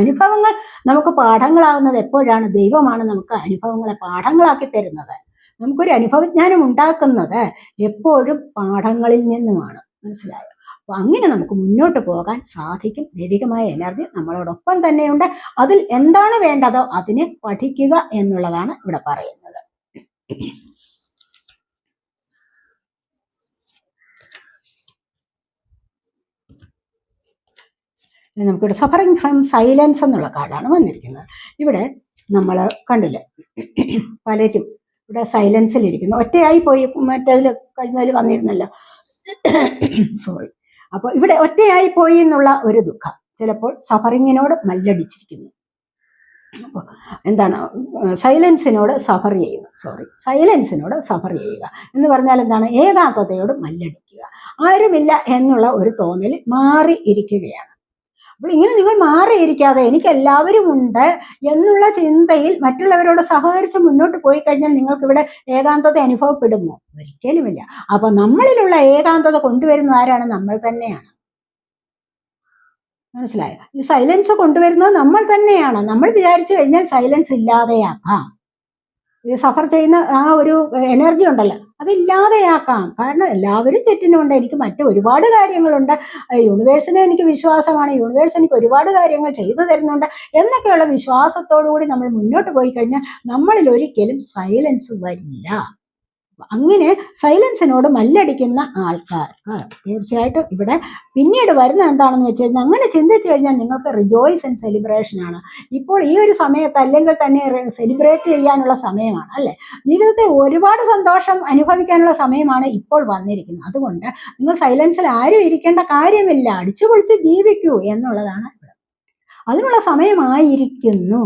അനുഭവങ്ങൾ നമുക്ക് പാഠങ്ങളാകുന്നത് എപ്പോഴാണ്? ദൈവമാണ് നമുക്ക് അനുഭവങ്ങളെ പാഠങ്ങളാക്കി തരുന്നത്. നമുക്കൊരു അനുഭവജ്ഞാനം ഉണ്ടാക്കുന്നത് എപ്പോഴും പാഠങ്ങളിൽ നിന്നുമാണ്, മനസ്സിലായോ? അപ്പോൾ അങ്ങനെ നമുക്ക് മുന്നോട്ട് പോകാൻ സാധിക്കും. ദൈവികമായ എനർജി നമ്മളോടൊപ്പം തന്നെയുണ്ട്. അതിൽ എന്താണ് വേണ്ടതോ അതിനെ പഠിക്കുക എന്നുള്ളതാണ് ഇവിടെ പറയുന്നത്. നമുക്കിവിടെ സഫറിങ് ഫ്രം സൈലൻസ് എന്നുള്ള കാർഡാണ് വന്നിരിക്കുന്നത്. ഇവിടെ നമ്മൾ കണ്ടില്ലേ, പലരും ഇവിടെ സൈലൻസിലിരിക്കുന്നു, ഒറ്റയായി പോയി. മറ്റേതിൽ കഴിഞ്ഞതിൽ വന്നിരുന്നല്ലോ, സോറി. അപ്പോൾ ഇവിടെ ഒറ്റയായി പോയി എന്നുള്ള ഒരു ദുഃഖം ചിലപ്പോൾ സഫറിങ്ങിനോട് മല്ലടിച്ചിരിക്കുന്നു. അപ്പോൾ എന്താണ്, സൈലൻസിനോട് സഫർ ചെയ്യുക എന്ന് പറഞ്ഞാൽ എന്താണ്? ഏകാന്തതയോട് മല്ലടിക്കുക, ആരുമില്ല എന്നുള്ള ഒരു തോന്നൽ മാറി ഇരിക്കുകയാണ്. അപ്പോൾ ഇങ്ങനെ നിങ്ങൾ മാറിയിരിക്കാതെ എനിക്ക് എല്ലാവരും ഉണ്ട് എന്നുള്ള ചിന്തയിൽ മറ്റുള്ളവരോട് സഹകരിച്ച് മുന്നോട്ട് പോയി കഴിഞ്ഞാൽ നിങ്ങൾക്കിവിടെ ഏകാന്തത അനുഭവപ്പെടുമോ? ഒരിക്കലുമില്ല. അപ്പൊ നമ്മളിലുള്ള ഏകാന്തത കൊണ്ടുവരുന്നത് ആരാണ്? നമ്മൾ തന്നെയാണ്. മനസ്സിലായോ? ഈ സൈലൻസ് കൊണ്ടുവരുന്നത് നമ്മൾ തന്നെയാണ്. നമ്മൾ വിചാരിച്ചു കഴിഞ്ഞാൽ സൈലൻസ് ഇല്ലാതെയാക്കാം. ഈ സഫർ ചെയ്യുന്ന ആ ഒരു എനർജി ഉണ്ടല്ലോ, അതില്ലാതെയാക്കാം. കാരണം എല്ലാവരും ചുറ്റിനുമുണ്ട്, എനിക്ക് മറ്റു ഒരുപാട് കാര്യങ്ങളുണ്ട്, യൂണിവേഴ്സിനെ എനിക്ക് വിശ്വാസമാണ്, യൂണിവേഴ്സ് എനിക്ക് ഒരുപാട് കാര്യങ്ങൾ ചെയ്തു തരുന്നുണ്ട് എന്നൊക്കെയുള്ള വിശ്വാസത്തോടു കൂടി നമ്മൾ മുന്നോട്ട് പോയി കഴിഞ്ഞാൽ നമ്മളിൽ ഒരിക്കലും സൈലൻസ് വരില്ല. അങ്ങനെ സൈലൻസിനോട് മല്ലടിക്കുന്ന ആൾക്കാർക്ക് തീർച്ചയായിട്ടും ഇവിടെ പിന്നീട് വരുന്ന എന്താണെന്ന് വെച്ച് കഴിഞ്ഞാൽ, അങ്ങനെ ചിന്തിച്ചു കഴിഞ്ഞാൽ നിങ്ങൾക്ക് റിജോയ്സ് ആൻഡ് സെലിബ്രേഷൻ ആണ്. ഇപ്പോൾ ഈ ഒരു സമയത്ത് അല്ലെങ്കിൽ തന്നെ സെലിബ്രേറ്റ് ചെയ്യാനുള്ള സമയമാണ് അല്ലേ. ജീവിതത്തിൽ ഒരുപാട് സന്തോഷം അനുഭവിക്കാനുള്ള സമയമാണ് ഇപ്പോൾ വന്നിരിക്കുന്നത്. അതുകൊണ്ട് നിങ്ങൾ സൈലൻസിൽ ആരും ഇരിക്കേണ്ട കാര്യമില്ല, അടിച്ചുപൊളിച്ച് ജീവിക്കൂ എന്നുള്ളതാണ്. അതിനുള്ള സമയമായിരിക്കുന്നു.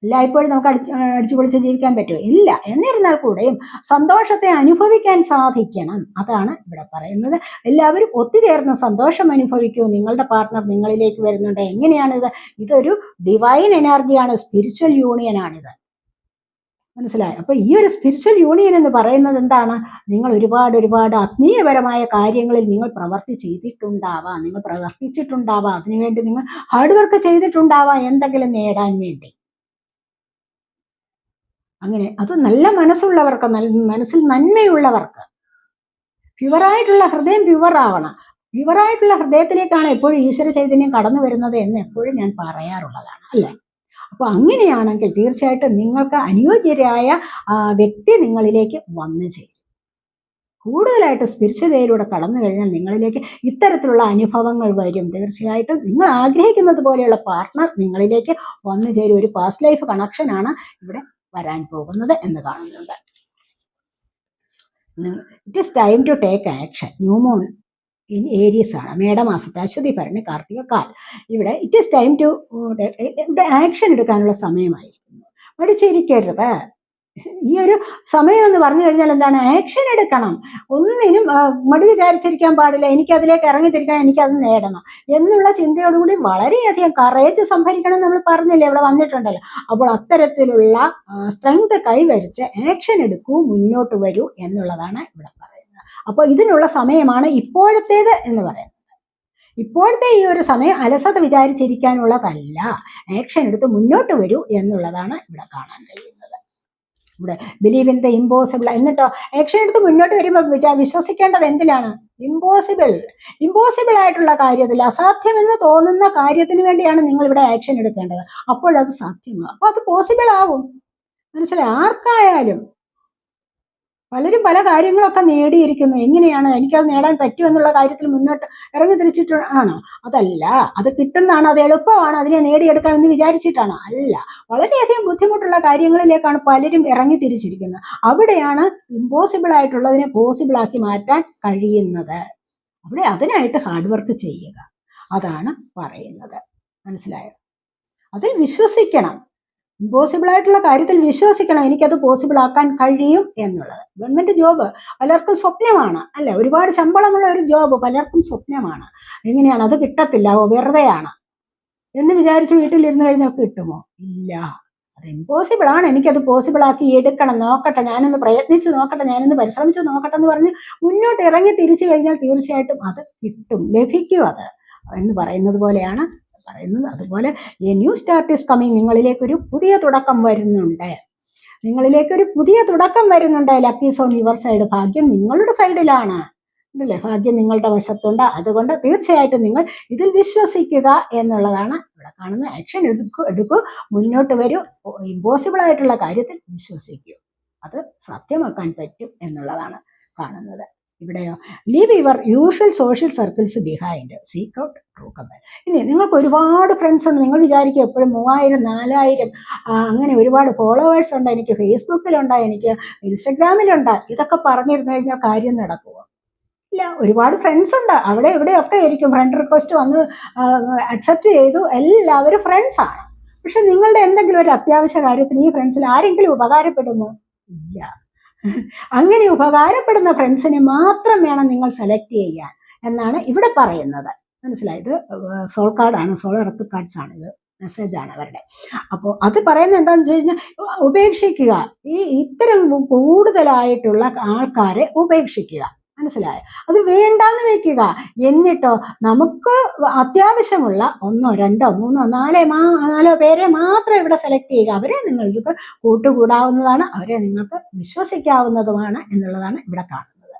എല്ലായ്പ്പോഴും നമുക്ക് അടിച്ചു പൊളിച്ച് ജീവിക്കാൻ പറ്റുമോ? ഇല്ല. എന്നിരുന്നാൽ കൂടെയും സന്തോഷത്തെ അനുഭവിക്കാൻ സാധിക്കണം. അതാണ് ഇവിടെ പറയുന്നത്. എല്ലാവരും ഒത്തുചേർന്ന് സന്തോഷം അനുഭവിക്കൂ. നിങ്ങളുടെ പാർട്ട്ണർ നിങ്ങളിലേക്ക് വരുന്നുണ്ട്. എങ്ങനെയാണിത്? ഇതൊരു ഡിവൈൻ എനർജിയാണ്, സ്പിരിച്വൽ യൂണിയനാണിത്. മനസ്സിലായി? അപ്പൊ ഈ ഒരു സ്പിരിച്വൽ യൂണിയൻ എന്ന് പറയുന്നത് എന്താണ്? നിങ്ങൾ ഒരുപാട് ആത്മീയപരമായ കാര്യങ്ങളിൽ നിങ്ങൾ പ്രവർത്തിച്ചിട്ടുണ്ടാവാം, അതിനുവേണ്ടി നിങ്ങൾ ഹാർഡ് വർക്ക് ചെയ്തിട്ടുണ്ടാവാം, എന്തെങ്കിലും നേടാൻ വേണ്ടി. അങ്ങനെ അത് നല്ല മനസ്സുള്ളവർക്ക്, മനസ്സിൽ നന്മയുള്ളവർക്ക്, പ്യുവറായിട്ടുള്ള ഹൃദയം പ്യുവർ ആവണം. പ്യുവറായിട്ടുള്ള ഹൃദയത്തിലേക്കാണ് എപ്പോഴും ഈശ്വര ചൈതന്യം കടന്നു വരുന്നത് എന്ന് എപ്പോഴും ഞാൻ പറയാറുള്ളതാണ്, അല്ലേ? അപ്പൊ അങ്ങനെയാണെങ്കിൽ തീർച്ചയായിട്ടും നിങ്ങൾക്ക് അനുയോജ്യരായ വ്യക്തി നിങ്ങളിലേക്ക് വന്നു ചേരും. കൂടുതലായിട്ട് സ്പിരിച്വലയിലൂടെ കടന്നു കഴിഞ്ഞാൽ നിങ്ങളിലേക്ക് ഇത്തരത്തിലുള്ള അനുഭവങ്ങൾ വരും. തീർച്ചയായിട്ടും നിങ്ങൾ ആഗ്രഹിക്കുന്നത് പോലെയുള്ള പാർട്ട്ണർ നിങ്ങളിലേക്ക് വന്നു ചേരും. ഒരു പാസ്റ്റ് ലൈഫ് കണക്ഷനാണ് ഇവിടെ വരാൻ പോകുന്നത് എന്ന് കാണുന്നുണ്ട്. It is time to take action. New moon in Aries ആണ്, മേടമാസത്തെ അശ്വതി ഭരണി കാർത്തിക കാൽ. ഇവിടെ ഇറ്റ് ഈസ് ടൈം ടു ഇവിടെ ആക്ഷൻ എടുക്കാനുള്ള സമയമായിരിക്കുന്നു. മടിച്ചിരിക്കരുത്. ഈ ഒരു സമയം എന്ന് പറഞ്ഞു കഴിഞ്ഞാൽ എന്താണ്? ആക്ഷൻ എടുക്കണം. ഒന്നിനും മടി വിചാരിച്ചിരിക്കാൻ പാടില്ല. എനിക്കതിലേക്ക് ഇറങ്ങിത്തിരിക്കണം, എനിക്കത് നേടണം എന്നുള്ള ചിന്തയോടുകൂടി വളരെയധികം കറേജ് സംഭരിക്കണം. നമ്മൾ പറഞ്ഞില്ലേ, ഇവിടെ വന്നിട്ടുണ്ടല്ലോ. അപ്പോൾ അത്തരത്തിലുള്ള സ്ട്രെങ്ത് കൈവരിച്ച് ആക്ഷൻ എടുക്കൂ, മുന്നോട്ട് വരൂ എന്നുള്ളതാണ് ഇവിടെ പറയുന്നത്. അപ്പോൾ ഇതിനുള്ള സമയമാണ് ഇപ്പോഴത്തേത് എന്ന് പറയുന്നത്. ഇപ്പോഴത്തെ ഈ ഒരു സമയം അലസത വിചാരിച്ചിരിക്കാനുള്ളതല്ല, ആക്ഷൻ എടുത്ത് മുന്നോട്ട് വരൂ എന്നുള്ളതാണ് ഇവിടെ കാണാൻ കഴിയുന്നത്. ഇവിടെ ബിലീവ് ഇൻ ദ ഇമ്പോസിബിൾ. എന്നിട്ടോ ആക്ഷൻ എടുത്ത് മുന്നോട്ട് വരുമ്പോൾ വിശ്വസിക്കേണ്ടത് എന്തിലാണ്? ഇമ്പോസിബിൾ ആയിട്ടുള്ള കാര്യത്തിൽ, അസാധ്യമെന്ന് തോന്നുന്ന കാര്യത്തിന് വേണ്ടിയാണ് നിങ്ങൾ ഇവിടെ ആക്ഷൻ എടുക്കേണ്ടത്. അപ്പോഴത് സാധ്യമാകും, അപ്പോൾ അത് പോസിബിൾ ആവും. മനസ്സിലായി? ആർക്കായാലും പലരും പല കാര്യങ്ങളൊക്കെ നേടിയിരിക്കുന്നു. എങ്ങനെയാണ് എനിക്കത് നേടാൻ പറ്റുമെന്നുള്ള കാര്യത്തിൽ മുന്നോട്ട് ഇറങ്ങി തിരിച്ചിട്ടാണോ? അതല്ല, അത് കിട്ടുന്നതാണ്, അത് എളുപ്പമാണ്, അതിനെ നേടിയെടുക്കാമെന്ന് വിചാരിച്ചിട്ടാണോ? അല്ല, വളരെയധികം ബുദ്ധിമുട്ടുള്ള കാര്യങ്ങളിലേക്കാണ് പലരും ഇറങ്ങി തിരിച്ചിരിക്കുന്നത്. അവിടെയാണ് ഇമ്പോസിബിൾ ആയിട്ടുള്ളതിനെ പോസിബിൾ ആക്കി മാറ്റാൻ കഴിയുന്നത്. അവിടെ അതിനായിട്ട് ഹാർഡ് വർക്ക് ചെയ്യുക, അതാണ് പറയുന്നത്. മനസ്സിലായോ? അതിൽ വിശ്വസിക്കണം. ഇമ്പോസിബിൾ ആയിട്ടുള്ള കാര്യത്തിൽ വിശ്വസിക്കണം, എനിക്കത് പോസിബിൾ ആക്കാൻ കഴിയും എന്നുള്ളത്. ഗവൺമെന്റ് ജോബ് പലർക്കും സ്വപ്നമാണ്, അല്ലെ? ഒരുപാട് ശമ്പളമുള്ള ഒരു ജോബ് പലർക്കും സ്വപ്നമാണ്. എങ്ങനെയാണ് അത് കിട്ടത്തില്ല, വെറുതെയാണ് എന്ന് വിചാരിച്ച് വീട്ടിലിരുന്ന് കഴിഞ്ഞാൽ കിട്ടുമോ? ഇല്ല, അത് ഇമ്പോസിബിൾ ആണ്. എനിക്കത് പോസിബിൾ ആക്കി എടുക്കണം, നോക്കട്ടെ, ഞാനൊന്ന് പ്രയത്നിച്ച് നോക്കട്ടെ, ഞാനൊന്ന് പരിശ്രമിച്ച് നോക്കട്ടെ എന്ന് പറഞ്ഞ് മുന്നോട്ട് ഇറങ്ങി തിരിച്ചു കഴിഞ്ഞാൽ തീർച്ചയായിട്ടും അത് കിട്ടും, ലഭിക്കും അത് എന്ന് പറയുന്നത് പോലെയാണ് പറയുന്നത്. അതുപോലെ a new start is coming. നിങ്ങളിലേക്കൊരു പുതിയ തുടക്കം വരുന്നുണ്ട്. Lucky zone your side. ഭാഗ്യം നിങ്ങളുടെ സൈഡിലാണ്, അല്ലേ? ഭാഗ്യം നിങ്ങളുടെ വശത്തുണ്ട്. അതുകൊണ്ട് തീർച്ചയായിട്ടും നിങ്ങൾ ഇതിൽ വിശ്വസിക്കുക എന്നുള്ളതാണ് ഇവിടെ കാണുന്ന. ആക്ഷൻ എടുക്കൂ, മുന്നോട്ട് വരൂ, ഇമ്പോസിബിൾ ആയിട്ടുള്ള കാര്യത്തിൽ വിശ്വസിക്കൂ, അത് സാധ്യമാക്കാൻ പറ്റും എന്നുള്ളതാണ് കാണുന്നത്. ഇവിടെയോ leave your usual social circles behind, seek out true company. ഇനി നിങ്ങൾക്ക് ഒരുപാട് ഫ്രണ്ട്സ് ഉണ്ട്. നിങ്ങൾ വിചാരിക്കും എപ്പോഴും 3000 4000 അങ്ങനെ ഒരുപാട് ഫോളോവേഴ്സ് ഉണ്ട്, എനിക്ക് ഫേസ്ബുക്കിലുണ്ട്, എനിക്ക് ഇൻസ്റ്റഗ്രാമിലുണ്ട്. ഇതൊക്കെ പറഞ്ഞിരുന്നു കഴിഞ്ഞാൽ കാര്യം നടക്കുമോ? ഇല്ല. ഒരുപാട് ഫ്രണ്ട്സ് ഉണ്ട്, അവിടെ ഇവിടെയൊക്കെ ആയിരിക്കും. ഫ്രണ്ട് റിക്വസ്റ്റ് വന്ന് അക്സെപ്റ്റ് ചെയ്തു, എല്ലാവരും ഫ്രണ്ട്സാണ്. പക്ഷെ നിങ്ങളുടെ എന്തെങ്കിലും ഒരു അത്യാവശ്യ കാര്യത്തിന് ഈ ഫ്രണ്ട്സിൽ ആരെങ്കിലും ഉപകാരപ്പെടുമോ? ഇല്ല. അങ്ങനെ ഉപകാരപ്പെടുന്ന ഫ്രണ്ട്സിനെ മാത്രം വേണം നിങ്ങൾ സെലക്ട് ചെയ്യാൻ എന്നാണ് ഇവിടെ പറയുന്നത്. മനസ്സിലായത്? സോൾ കാർഡാണ്, സോളർ കാർഡ്സ് ആണ്, ഇത് മെസ്സേജാണ് അവരുടെ. അപ്പോൾ അത് പറയുന്നത് എന്താണെന്ന് വെച്ച് കഴിഞ്ഞാൽ ഉപേക്ഷിക്കുക, ഇത്തരം കൂടുതലായിട്ടുള്ള ആൾക്കാരെ ഉപേക്ഷിക്കുക. മനസ്സിലായോ? അത് വേണ്ടാന്ന് വെക്കുക. എന്നിട്ടോ നമുക്ക് അത്യാവശ്യമുള്ള 1 2 3 4 പേരെ മാത്രം ഇവിടെ സെലക്ട് ചെയ്യുക. അവരെ നിങ്ങൾക്ക് കൂട്ടുകൂടാവുന്നതാണ്, അവരെ നിങ്ങൾക്ക് വിശ്വസിക്കാവുന്നതുമാണ് എന്നുള്ളതാണ് ഇവിടെ കാണുന്നത്.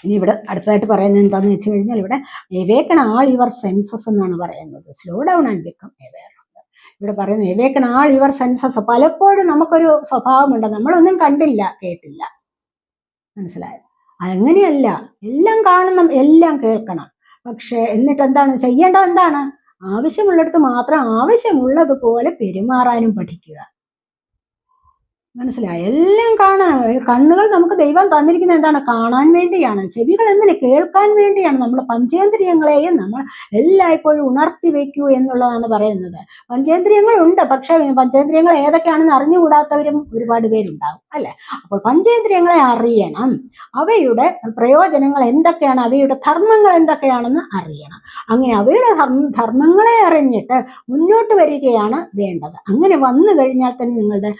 ഇനി ഇവിടെ അടുത്തായിട്ട് പറയുന്നത് എന്താണെന്ന് വെച്ച് കഴിഞ്ഞാൽ ഇവിടെ എവേക്കൺ ആൾ യുവർ സെൻസസ് എന്നാണ് പറയുന്നത്. Slow down and become aware. ഇവിടെ പറയുന്നത് എവേക്കൺ ആൾ യുവർ സെൻസസ്. പലപ്പോഴും നമുക്കൊരു സ്വഭാവമുണ്ട്, നമ്മളൊന്നും കണ്ടില്ല കേട്ടില്ല. മനസ്സിലായോ? അങ്ങനെയല്ല, എല്ലാം കാണണം, എല്ലാം കേൾക്കണം. പക്ഷെ എന്നിട്ട് എന്താണ് ചെയ്യേണ്ടത്? എന്താണ്? ആവശ്യമുള്ളിടത്ത് മാത്രം ആവശ്യമുള്ളതുപോലെ പെരുമാറാനും പഠിക്കുക. മനസ്സിലായി? എല്ലാം കാണാൻ. കണ്ണുകൾ നമുക്ക് ദൈവം തന്നിരിക്കുന്നത് എന്താണ്? കാണാൻ വേണ്ടിയാണ്. ചെവികൾ എന്തിന്? കേൾക്കാൻ വേണ്ടിയാണ്. നമ്മൾ പഞ്ചേന്ദ്രിയങ്ങളെയും നമ്മൾ എല്ലായ്പ്പോഴും ഉണർത്തി വെക്കൂ എന്നുള്ളതാണ് പറയുന്നത്. പഞ്ചേന്ദ്രിയങ്ങളുണ്ട്, പക്ഷെ പഞ്ചേന്ദ്രിയങ്ങൾ ഏതൊക്കെയാണെന്ന് അറിഞ്ഞുകൂടാത്തവരും ഒരുപാട് പേരുണ്ടാകും, അല്ലെ? അപ്പോൾ പഞ്ചേന്ദ്രിയങ്ങളെ അറിയണം, അവയുടെ പ്രയോജനങ്ങൾ എന്തൊക്കെയാണ്, അവയുടെ ധർമ്മങ്ങൾ എന്തൊക്കെയാണെന്ന് അറിയണം. അങ്ങനെ അവയുടെ ധർമ്മങ്ങളെ അറിഞ്ഞിട്ട് മുന്നോട്ട് വരികയാണ് വേണ്ടത്. അങ്ങനെ വന്നു കഴിഞ്ഞാൽ തന്നെ നിങ്ങളുടെ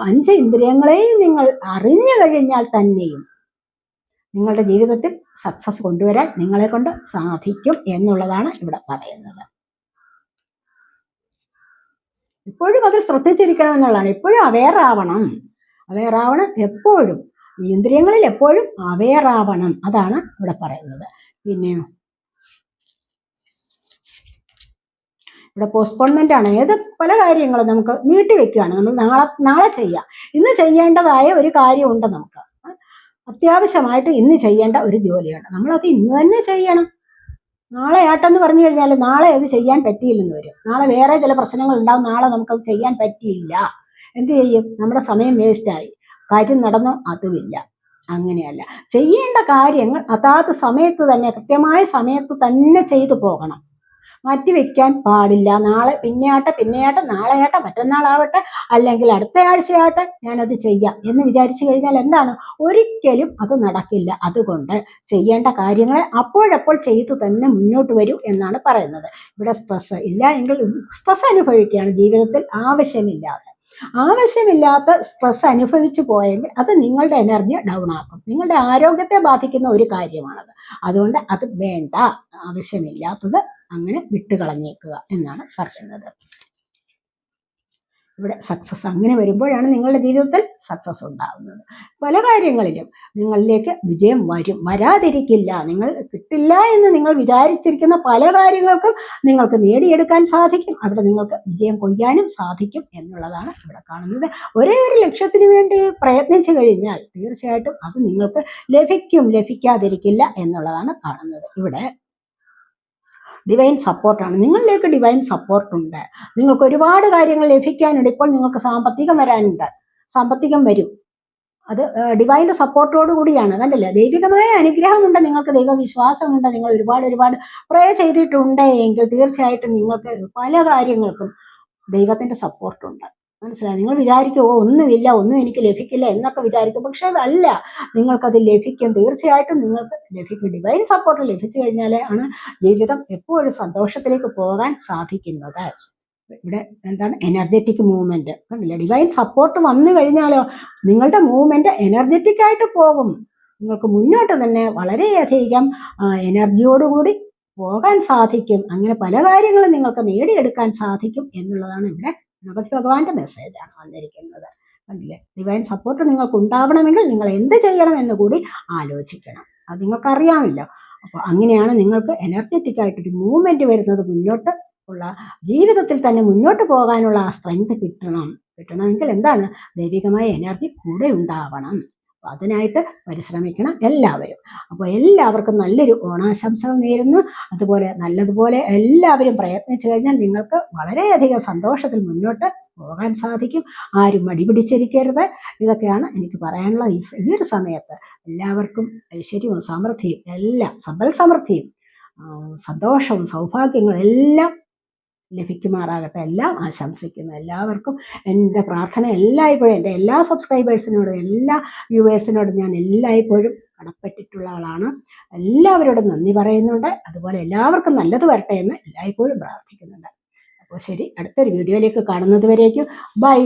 5 ഇന്ദ്രിയങ്ങളെയും നിങ്ങൾ അറിഞ്ഞു കഴിഞ്ഞാൽ തന്നെയും നിങ്ങളുടെ ജീവിതത്തിൽ സക്സസ് കൊണ്ടുവരാൻ നിങ്ങളെ കൊണ്ട് സാധിക്കും എന്നുള്ളതാണ് ഇവിടെ പറയുന്നത്. ഇപ്പോഴും അതിൽ ശ്രദ്ധിച്ചിരിക്കണം എന്നുള്ളതാണ്. എപ്പോഴും അവെയർ ആവണം എപ്പോഴും. ഇന്ദ്രിയങ്ങളിൽ എപ്പോഴും അവെയർ ആവണം, അതാണ് ഇവിടെ പറയുന്നത്. പിന്നെയോ ഇവിടെ പോസ്റ്റ്പോൺമെന്റ് ആണ്. ഏത് പല കാര്യങ്ങളും നമുക്ക് നീട്ടി വെക്കുകയാണ്. നമ്മൾ നാളെ ചെയ്യാം. ഇന്ന് ചെയ്യേണ്ടതായ ഒരു കാര്യമുണ്ട് നമുക്ക്, അത്യാവശ്യമായിട്ട് ഇന്ന് ചെയ്യേണ്ട ഒരു ജോലിയാണ്, നമ്മളത് ഇന്ന് തന്നെ ചെയ്യണം. നാളെ ആട്ടെന്ന് പറഞ്ഞു കഴിഞ്ഞാൽ നാളെ അത് ചെയ്യാൻ പറ്റിയില്ലെന്ന് വരും. നാളെ വേറെ ചില പ്രശ്നങ്ങൾ ഉണ്ടാവും, നാളെ നമുക്കത് ചെയ്യാൻ പറ്റിയില്ല. എന്ത് ചെയ്യും? നമ്മുടെ സമയം വേസ്റ്റായി. കാര്യം നടന്നോ? അതുമില്ല. അങ്ങനെയല്ല, ചെയ്യേണ്ട കാര്യങ്ങൾ അതാത് സമയത്ത് തന്നെ, കൃത്യമായ സമയത്ത് തന്നെ ചെയ്തു പോകണം. മാറ്റിവെക്കാൻ പാടില്ല. നാളെ പിന്നെയാട്ടെ നാളെയാട്ടെ മറ്റന്നാളാവട്ടെ അല്ലെങ്കിൽ അടുത്ത ആഴ്ചയാട്ടെ ഞാനത് ചെയ്യാം എന്ന് വിചാരിച്ചു കഴിഞ്ഞാൽ എന്താണ്? ഒരിക്കലും അത് നടക്കില്ല. അതുകൊണ്ട് ചെയ്യേണ്ട കാര്യങ്ങളെ അപ്പോഴപ്പോൾ ചെയ്തു തന്നെ മുന്നോട്ട് വരൂ എന്നാണ് പറയുന്നത്. ഇവിടെ സ്ട്രെസ് ഇല്ല എങ്കിൽ സ്ട്രെസ് അനുഭവിക്കുകയാണ് ജീവിതത്തിൽ ആവശ്യമില്ലാത്ത സ്ട്രെസ് അനുഭവിച്ചു പോയെങ്കിൽ അത് നിങ്ങളുടെ എനർജി ഡൗൺ ആക്കും, നിങ്ങളുടെ ആരോഗ്യത്തെ ബാധിക്കുന്ന ഒരു കാര്യമാണത്. അതുകൊണ്ട് അത് വേണ്ട, ആവശ്യമില്ലാത്തത് അങ്ങനെ വിട്ടുകളഞ്ഞേക്കുക എന്നാണ് പറയുന്നത്. ഇവിടെ സക്സസ് അങ്ങനെ വരുമ്പോഴാണ് നിങ്ങളുടെ ജീവിതത്തിൽ സക്സസ് ഉണ്ടാകുന്നത്. പല കാര്യങ്ങളിലും നിങ്ങളിലേക്ക് വിജയം വരാതിരിക്കില്ല. നിങ്ങൾ കിട്ടില്ല എന്ന് നിങ്ങൾ വിചാരിച്ചിരിക്കുന്ന പല കാര്യങ്ങൾക്കും നിങ്ങൾക്ക് നേടിയെടുക്കാൻ സാധിക്കും. അവിടെ നിങ്ങൾക്ക് വിജയം കൊയ്യാനും സാധിക്കും എന്നുള്ളതാണ് ഇവിടെ കാണുന്നത്. ഒരേ ഒരു ലക്ഷ്യത്തിന് വേണ്ടി പ്രയത്നിച്ചു കഴിഞ്ഞാൽ തീർച്ചയായിട്ടും അത് നിങ്ങൾക്ക് ലഭിക്കാതിരിക്കില്ല എന്നുള്ളതാണ് കാണുന്നത്. ഇവിടെ ഡിവൈൻ സപ്പോർട്ടാണ്, നിങ്ങളിലേക്ക് ഡിവൈൻ സപ്പോർട്ടുണ്ട്. നിങ്ങൾക്ക് ഒരുപാട് കാര്യങ്ങൾ ലഭിക്കാനുണ്ട്. ഇപ്പോൾ നിങ്ങൾക്ക് സാമ്പത്തികം വരാനുണ്ട്, സാമ്പത്തികം വരും. അത് ഡിവൈൻ്റെ സപ്പോർട്ടോട് കൂടിയാണ്. കണ്ടില്ലേ? ദൈവികമായ അനുഗ്രഹമുണ്ട്, നിങ്ങൾക്ക് ദൈവവിശ്വാസമുണ്ട്, നിങ്ങൾ ഒരുപാട് പ്രേ ചെയ്തിട്ടുണ്ട് എങ്കിൽ തീർച്ചയായിട്ടും നിങ്ങൾക്ക് പല കാര്യങ്ങൾക്കും ദൈവത്തിൻ്റെ സപ്പോർട്ടുണ്ട്. മനസ്സിലായി? നിങ്ങൾ വിചാരിക്കും ഒന്നും എനിക്ക് ലഭിക്കില്ല എന്നൊക്കെ വിചാരിക്കും. പക്ഷെ അല്ല, നിങ്ങൾക്കത് ലഭിക്കും, തീർച്ചയായിട്ടും നിങ്ങൾക്ക് ലഭിക്കും. ഡിവൈൻ സപ്പോർട്ട് ലഭിച്ചു കഴിഞ്ഞാൽ ആണ് ജീവിതം എപ്പോഴും സന്തോഷത്തിലേക്ക് പോകാൻ സാധിക്കുന്നത്. ഇവിടെ എന്താണ്? Energetic movement. കണ്ടില്ല? ഡിവൈൻ സപ്പോർട്ട് വന്നു കഴിഞ്ഞാലോ നിങ്ങളുടെ മൂവ്മെന്റ് എനർജറ്റിക് ആയിട്ട് പോകും. നിങ്ങൾക്ക് മുന്നോട്ട് തന്നെ വളരെയധികം എനർജിയോടുകൂടി പോകാൻ സാധിക്കും. അങ്ങനെ പല കാര്യങ്ങളും നിങ്ങൾക്ക് നേടിയെടുക്കാൻ സാധിക്കും എന്നുള്ളതാണ് ഇവിടെ ഗണപതി ഭഗവാന്റെ മെസ്സേജാണ് വന്നിരിക്കുന്നത്. കണ്ടില്ലേ? ഡിവൈൻ സപ്പോർട്ട് നിങ്ങൾക്ക് ഉണ്ടാവണമെങ്കിൽ നിങ്ങൾ എന്ത് ചെയ്യണം എന്ന് കൂടി ആലോചിക്കണം. അത് നിങ്ങൾക്കറിയാമല്ലോ. അപ്പോൾ അങ്ങനെയാണ് നിങ്ങൾക്ക് എനർജറ്റിക് ആയിട്ടൊരു മൂവ്മെന്റ് വരുന്നത്. മുന്നോട്ട് ഉള്ള ജീവിതത്തിൽ തന്നെ മുന്നോട്ട് പോകാനുള്ള ആ സ്ട്രെങ്ത് കിട്ടണമെങ്കിൽ എന്താണ്? ദൈവികമായ എനർജി കൂടെ ഉണ്ടാവണം. അപ്പോൾ അതിനായിട്ട് പരിശ്രമിക്കണം എല്ലാവരും. അപ്പോൾ എല്ലാവർക്കും നല്ലൊരു ഓണാശംസകൾ നേരുന്നു. അതുപോലെ നല്ലതുപോലെ എല്ലാവരും പ്രയത്നിച്ചു കഴിഞ്ഞാൽ നിങ്ങൾക്ക് വളരെയധികം സന്തോഷത്തിൽ മുന്നോട്ട് പോകാൻ സാധിക്കും. ആരും മടിപിടിച്ചിരിക്കരുത്. ഇതൊക്കെയാണ് എനിക്ക് പറയാനുള്ള ഈ ഒരു സമയത്ത്. എല്ലാവർക്കും ഐശ്വര്യവും സമൃദ്ധിയും എല്ലാം, സമ്പൽ സമൃദ്ധിയും സന്തോഷവും സൗഭാഗ്യങ്ങളും എല്ലാം ലഭിക്കുമാറാകട്ടെ എല്ലാം ആശംസിക്കുന്നു. എല്ലാവർക്കും എൻ്റെ പ്രാർത്ഥന എല്ലായ്പ്പോഴും എൻ്റെ എല്ലാ സബ്സ്ക്രൈബേഴ്സിനോടും എല്ലാ വ്യൂവേഴ്സിനോടും ഞാൻ എല്ലായ്പ്പോഴും കടപ്പെട്ടിട്ടുള്ള ആളാണ്. എല്ലാവരോടും നന്ദി പറയുന്നുണ്ട്. അതുപോലെ എല്ലാവർക്കും നല്ലത് വരട്ടെ എന്ന് എല്ലായ്പ്പോഴും പ്രാർത്ഥിക്കുന്നുണ്ട്. അപ്പോൾ ശരി, അടുത്തൊരു വീഡിയോയിലേക്ക് കാണുന്നത് വരേക്കും ബൈ.